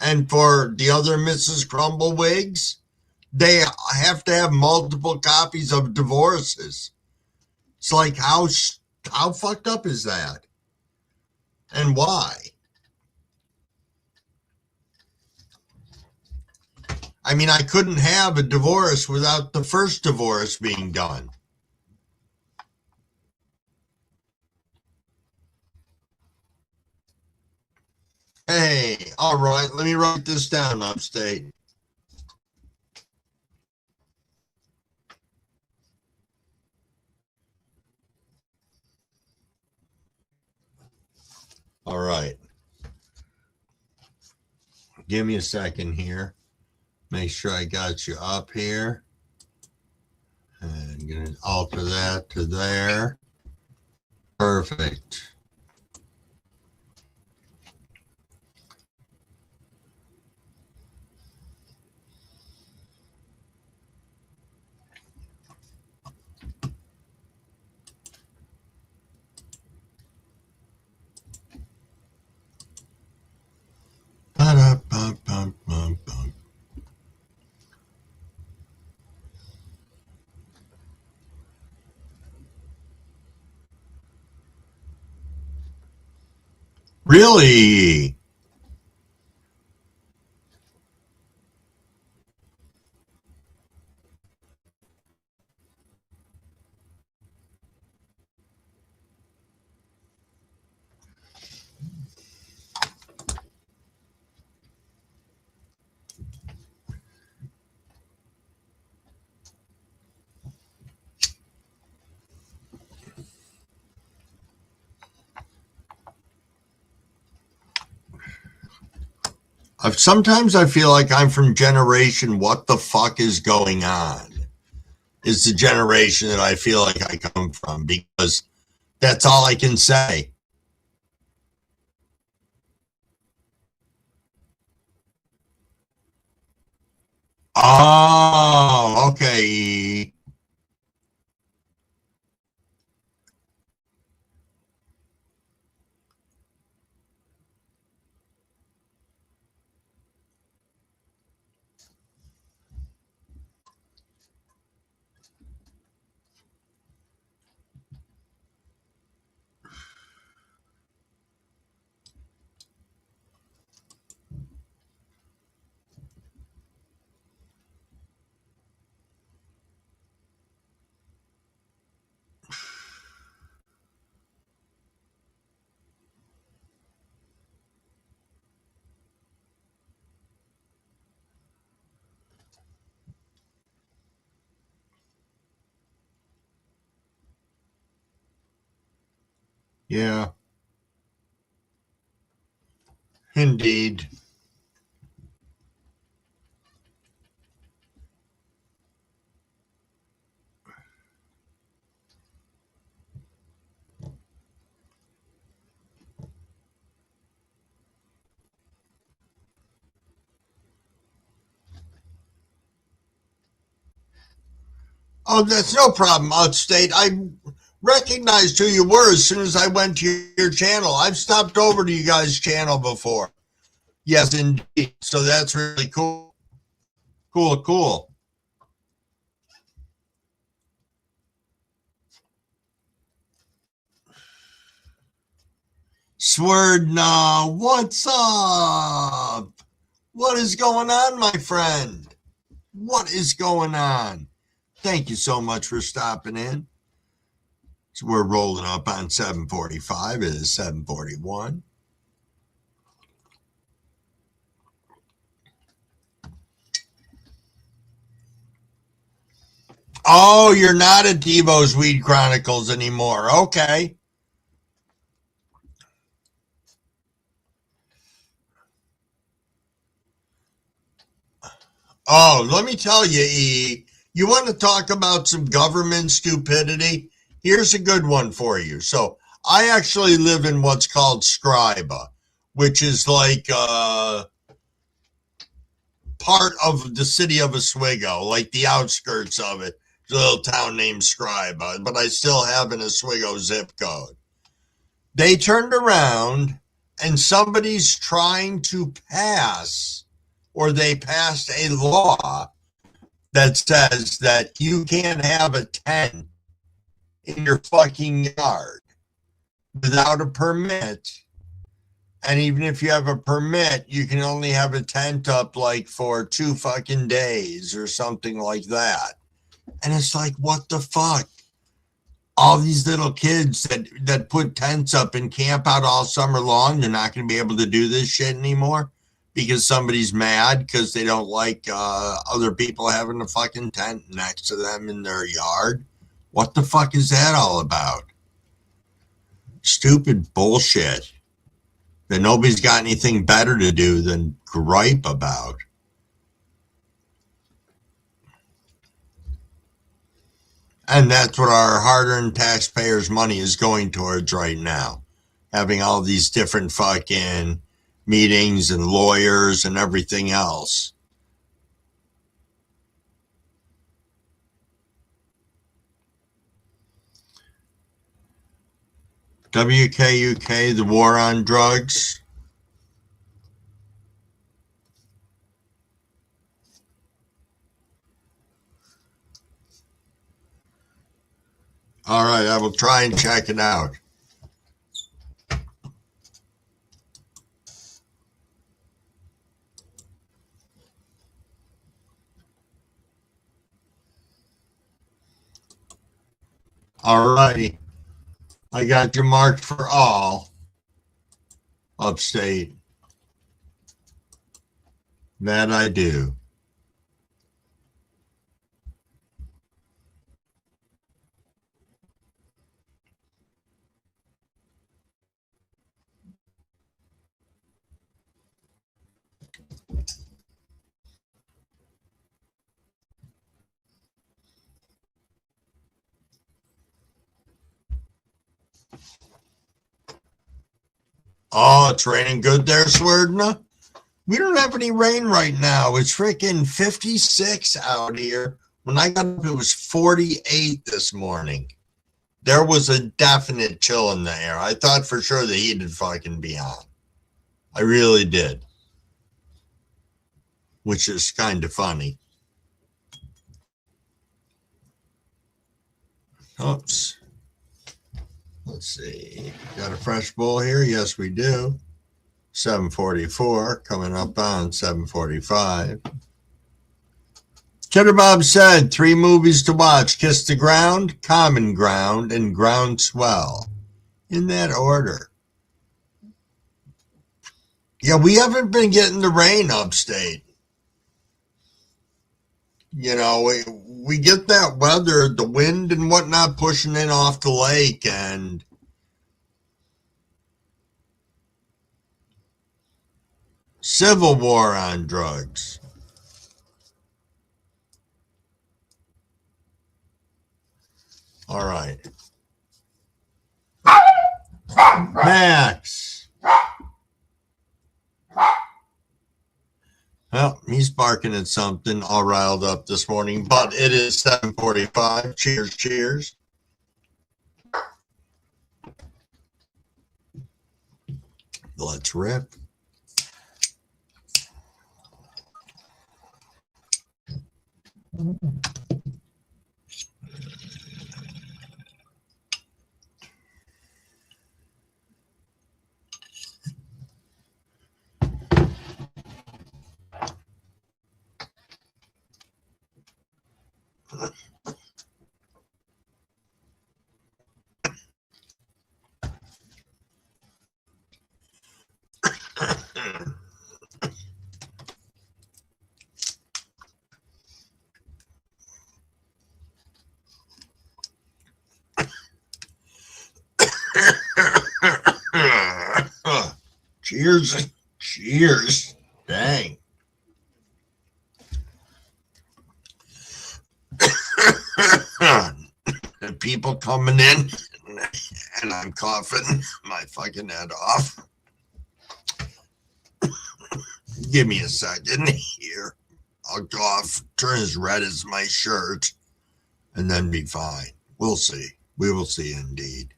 A: and for the other Mrs. Crumblewigs, they have to have multiple copies of divorces. It's like, how fucked up is that? And why? I mean, I couldn't have a divorce without the first divorce being done. Hey, all right, let me write this down, Upstate. All right. Give me a second here. Make sure I got you up here. And I'm going to alter that to there. Perfect. Really? Sometimes I feel like I'm from generation what the fuck is going on is the generation that I feel like I come from, because that's all I can say. Oh, okay. Yeah, indeed. Oh, that's no problem, Outstate. I recognized who you were as soon as I went to your channel. I've stopped over to you guys' channel before. Yes, indeed. So that's really cool. Cool. Swerdna, what's up? What is going on, my friend? What is going on? Thank you so much for stopping in. So we're rolling up on 7:45. It is 7:41. Oh, you're not at Devo's Weed Chronicles anymore. Okay. Oh, let me tell you, E, you want to talk about some government stupidity? Here's a good one for you. So I actually live in what's called Scriba, which is like part of the city of Oswego, like the outskirts of it. There's a little town named Scriba, but I still have an Oswego zip code. They turned around and somebody's trying to pass, or they passed a law that says that you can't have a tent in your fucking yard without a permit. And even if you have a permit, you can only have a tent up like for 2 fucking days or something like that. And it's like, what the fuck? All these little kids that put tents up and camp out all summer long, they're not going to be able to do this shit anymore because somebody's mad because they don't like other people having a fucking tent next to them in their yard. What the fuck is that all about? Stupid bullshit that nobody's got anything better to do than gripe about. And that's what our hard-earned taxpayers' money is going towards right now. Having all these different fucking meetings and lawyers and everything else. WKUK, the war on drugs. All right, I will try and check it out. All righty. I got you marked for all. Upstate. That I do. Oh, it's raining good there, Swerdna. We don't have any rain right now. It's freaking 56 out here. When I got up, it was 48 this morning. There was a definite chill in the air. I thought for sure the heat would fucking be on. I really did. Which is kind of funny. Oops. Let's see. Got a fresh bowl here? Yes, we do. 7:44, coming up on 7:45. Cheddar Bob said 3 movies to watch: Kiss the Ground, Common Ground, and Groundswell. In that order. Yeah, we haven't been getting the rain upstate. You know, we get that weather, the wind and whatnot pushing in off the lake, and civil war on drugs. All right. Max. Well, he's barking at something, all riled up this morning, but it is 7:45. Cheers, cheers. Let's rip. Cheers. Cheers. Dang. The people coming in and I'm coughing my fucking head off. Give me a second here. I'll cough, turn as red as my shirt, and then be fine. We'll see. We will see indeed.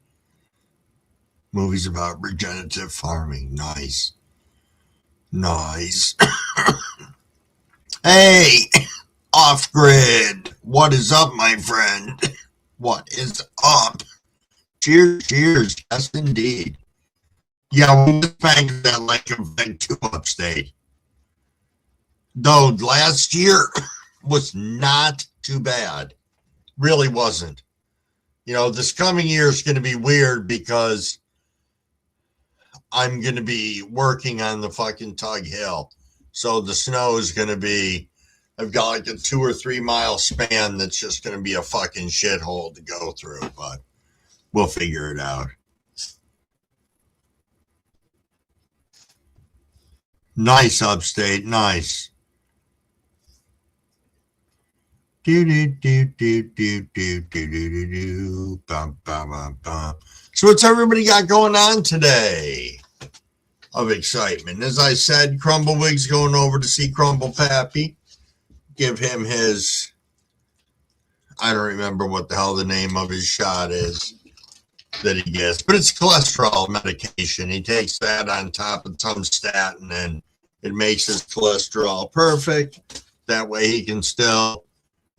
A: Movies about regenerative farming. Nice. Nice. Hey, off grid. What is up, my friend? What is up? Cheers, cheers. Yes, indeed. Yeah, we just banked that like a big 2 upstate. Though last year was not too bad. Really wasn't. You know, this coming year is going to be weird because I'm going to be working on the fucking Tug Hill. So the snow is going to be, I've got like a 2 or 3 mile span that's just going to be a fucking shithole to go through, but we'll figure it out. Nice upstate, nice. So what's everybody got going on today of excitement? As I said, Crumblewig's going over to see Crumble Pappy. Give him his, I don't remember what the hell the name of his shot is that he gets, but it's cholesterol medication. He takes that on top of some statin and it makes his cholesterol perfect. That way he can still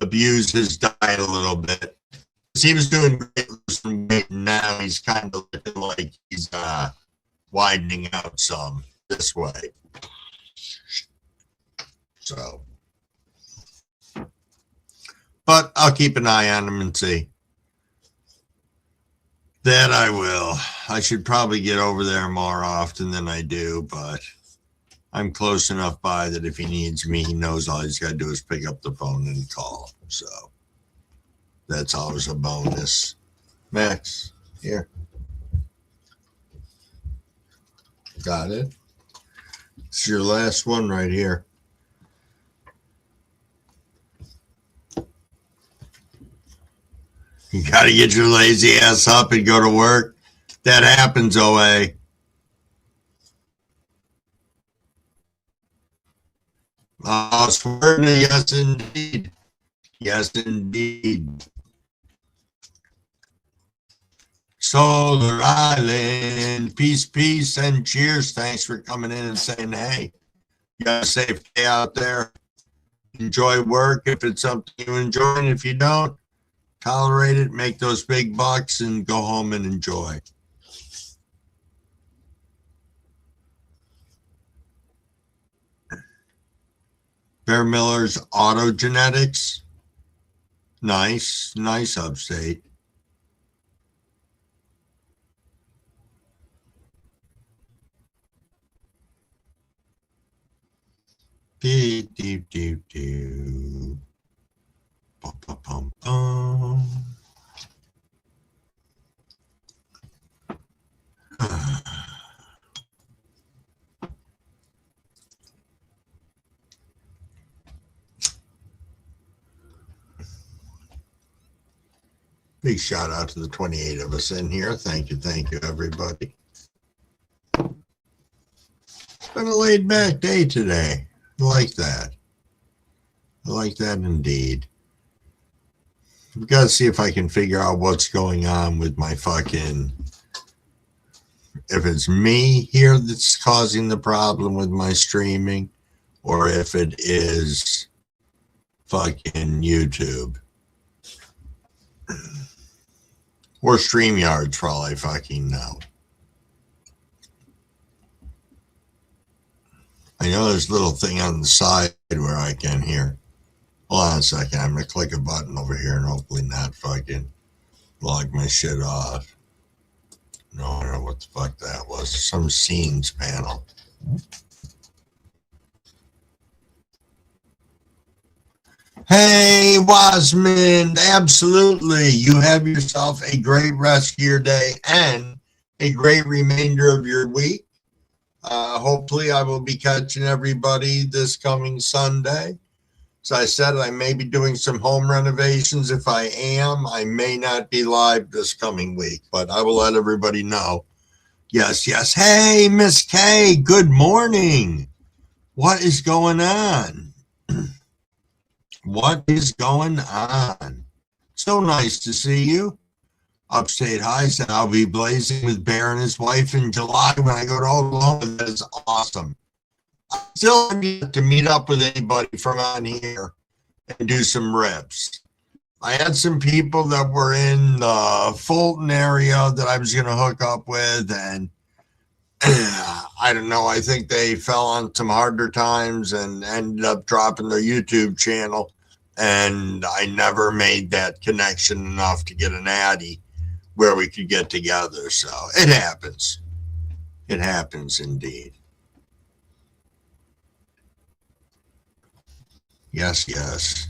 A: abuse his diet a little bit. He was doing great losing weight, and now he's kind of looking like he's widening out some this way. So, but I'll keep an eye on him and see. That I will. I should probably get over there more often than I do, but I'm close enough by that if he needs me, he knows all he's got to do is pick up the phone and call. So that's always a bonus. Max, here. Got it. It's your last one right here. You got to get your lazy ass up and go to work. That happens, OA. Oh, swear to yes, indeed. Yes, indeed. Solar Island, peace, peace, and cheers. Thanks for coming in and saying, hey, you got a safe day out there. Enjoy work if it's something you enjoy, and if you don't, tolerate it, make those big bucks, and go home and enjoy. Bear Miller's Autogenetics. Nice, nice upstate. Deep, deep, deep, deep. Bum, bum, bum, bum. Big shout out to the 28 of us in here. Thank you, everybody. It's been a laid back day today. I like that. I like that indeed. I've got to see if I can figure out what's going on with my fucking, if it's me here that's causing the problem with my streaming, or if it is fucking YouTube. Or StreamYard for all I fucking know. I know there's a little thing on the side where I can hear. Hold on a second. I'm going to click a button over here and hopefully not fucking log my shit off. No, I don't know what the fuck that was. Some scenes panel. Hey, Wasmond, absolutely. You have yourself a great rest of your day and a great remainder of your week. Hopefully, I will be catching everybody this coming Sunday. As I said, I may be doing some home renovations. If I am, I may not be live this coming week, but I will let everybody know. Yes, yes. Hey, Miss K, good morning. What is going on? What is going on? So nice to see you. Upstate High said, I'll be blazing with Bear and his wife in July when I go to Oklahoma. That is awesome. I still have yet to meet up with anybody from on here and do some rips. I had some people that were in the Fulton area that I was going to hook up with, and I don't know. I think they fell on some harder times and ended up dropping their YouTube channel. And I never made that connection enough to get an Addy where we could get together. So it happens. It happens indeed. Yes, yes.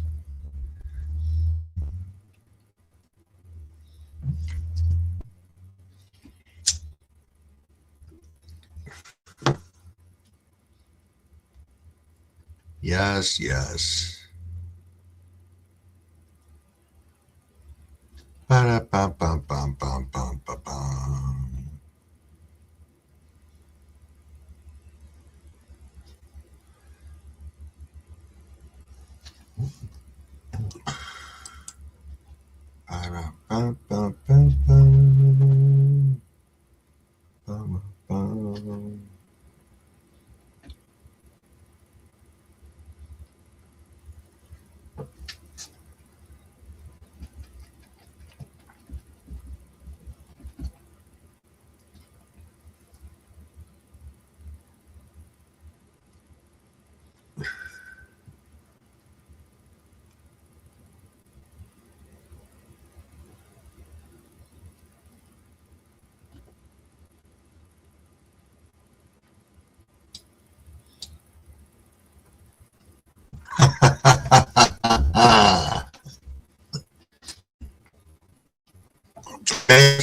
A: Yes, yes. Ba-da-bum-bum-bum-bum-bum-bum. Ba-da-bum-bum-bum-bum.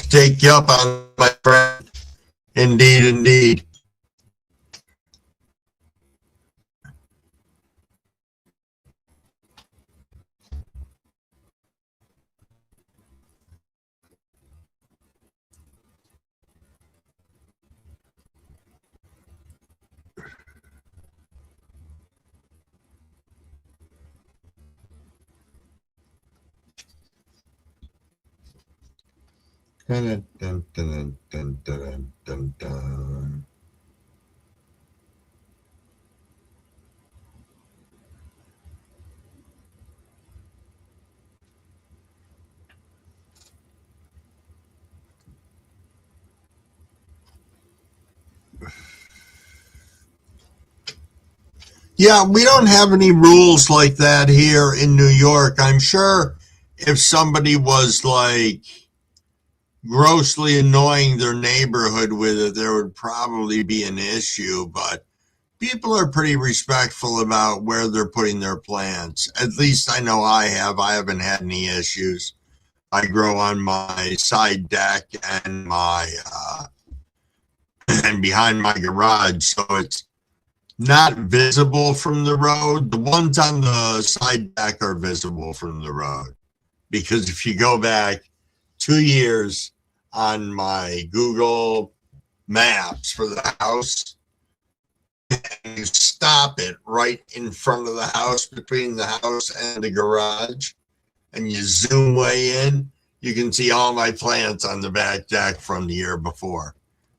A: Take you up on my friend. Indeed, indeed. Dun, dun, dun, dun, dun, dun, dun. Yeah, we don't have any rules like that here in New York. I'm sure if somebody was like grossly annoying their neighborhood with it, there would probably be an issue. But people are pretty respectful about where they're putting their plants. At least I know I have. I haven't had any issues. I grow on my side deck and my and behind my garage, so it's not visible from the road. The ones on the side deck are visible from the road because if you go back 2 years on my Google Maps for the house and you stop it right in front of the house, between the house and the garage, and you zoom way in, you can see all my plants on the back deck from the year before.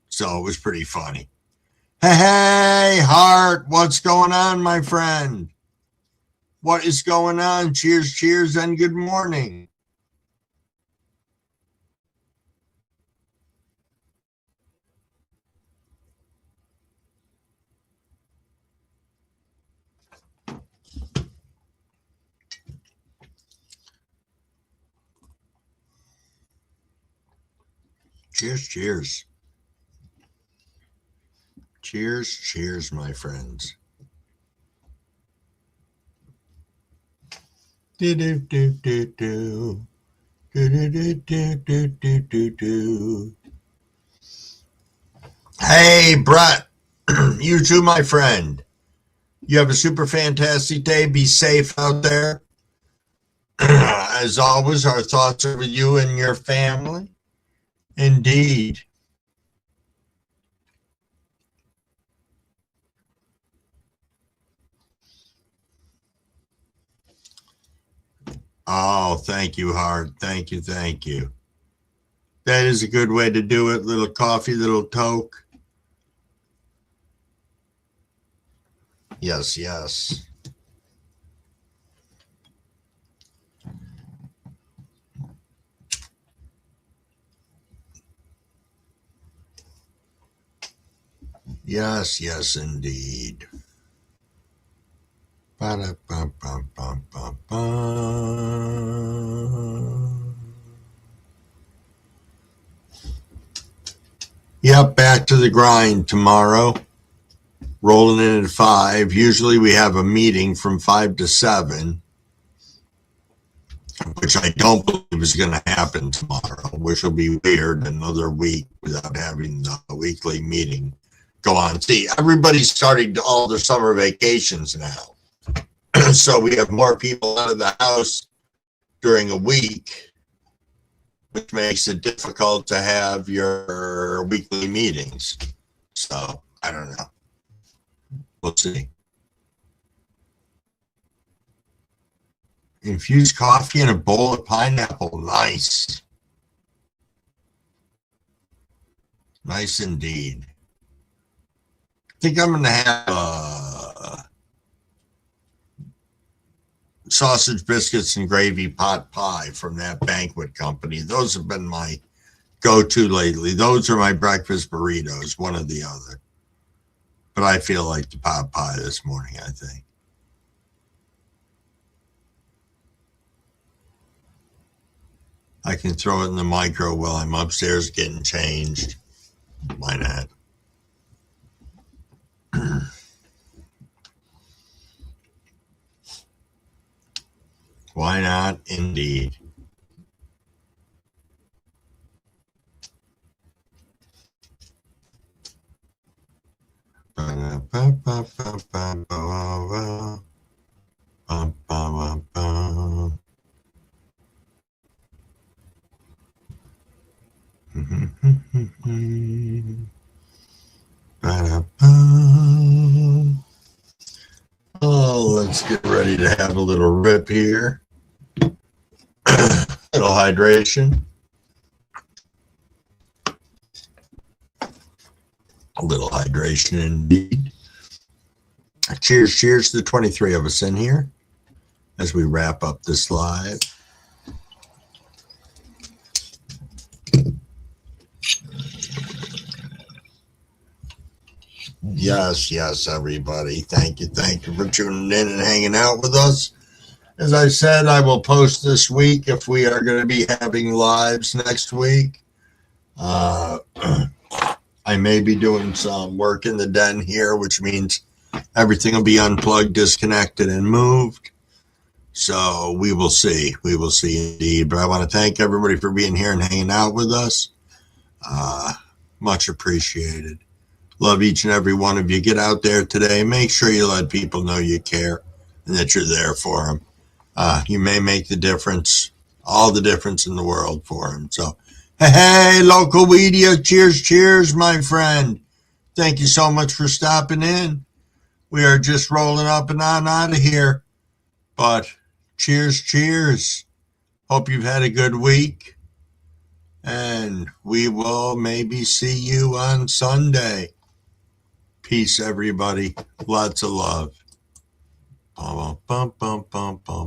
A: So it was pretty funny. Hey, Hart, what's going on, my friend? What is going on? Cheers, cheers, and good morning. Cheers, cheers. Cheers, cheers, my friends. Do do do do do. Do do do do do do do do. Hey, Brett. You too, my friend. You have a super fantastic day. Be safe out there. As always, our thoughts are with you and your family. Indeed. Oh, thank you, Hart. Thank you, thank you. That is a good way to do it. Little coffee, little toke. Yes, yes. Yes, yes, indeed. Yep, back to the grind tomorrow. Rolling in at 5. Usually we have a meeting from 5 to 7, which I don't believe is going to happen tomorrow, which will be weird, another week without having the weekly meeting go on. See, everybody's starting all their summer vacations now. So we have more people out of the house during a week, which makes it difficult to have your weekly meetings. So I don't know. We'll see. Infused coffee and a bowl of pineapple. Nice. Nice indeed. I think I'm going to have sausage biscuits and gravy pot pie from that banquet company. Those have been my go-to lately. Those are my breakfast burritos, one or the other. But I feel like the pot pie this morning, I think. I can throw it in the micro while I'm upstairs getting changed. Why not? Why not, indeed. Oh, let's get ready to have a little rip here. Little hydration. A little hydration indeed. Cheers, cheers to the 23 of us in here as we wrap up this live. Yes, yes, everybody. Thank you for tuning in and hanging out with us. As I said, I will post this week if we are going to be having lives next week. I may be doing some work in the den here, which means everything will be unplugged, disconnected, and moved. So we will see. We will see indeed. But I want to thank everybody for being here and hanging out with us. Much appreciated. Love each and every one of you. Get out there today. Make sure you let people know you care and that you're there for them. You may make the difference, all the difference in the world for them. So, hey, local media, cheers, cheers, my friend. Thank you so much for stopping in. We are just rolling up and on out of here. But cheers, cheers. Hope you've had a good week. And we will maybe see you on Sunday. Peace, everybody. Lots of love. Bum, bum, bum, bum, bum.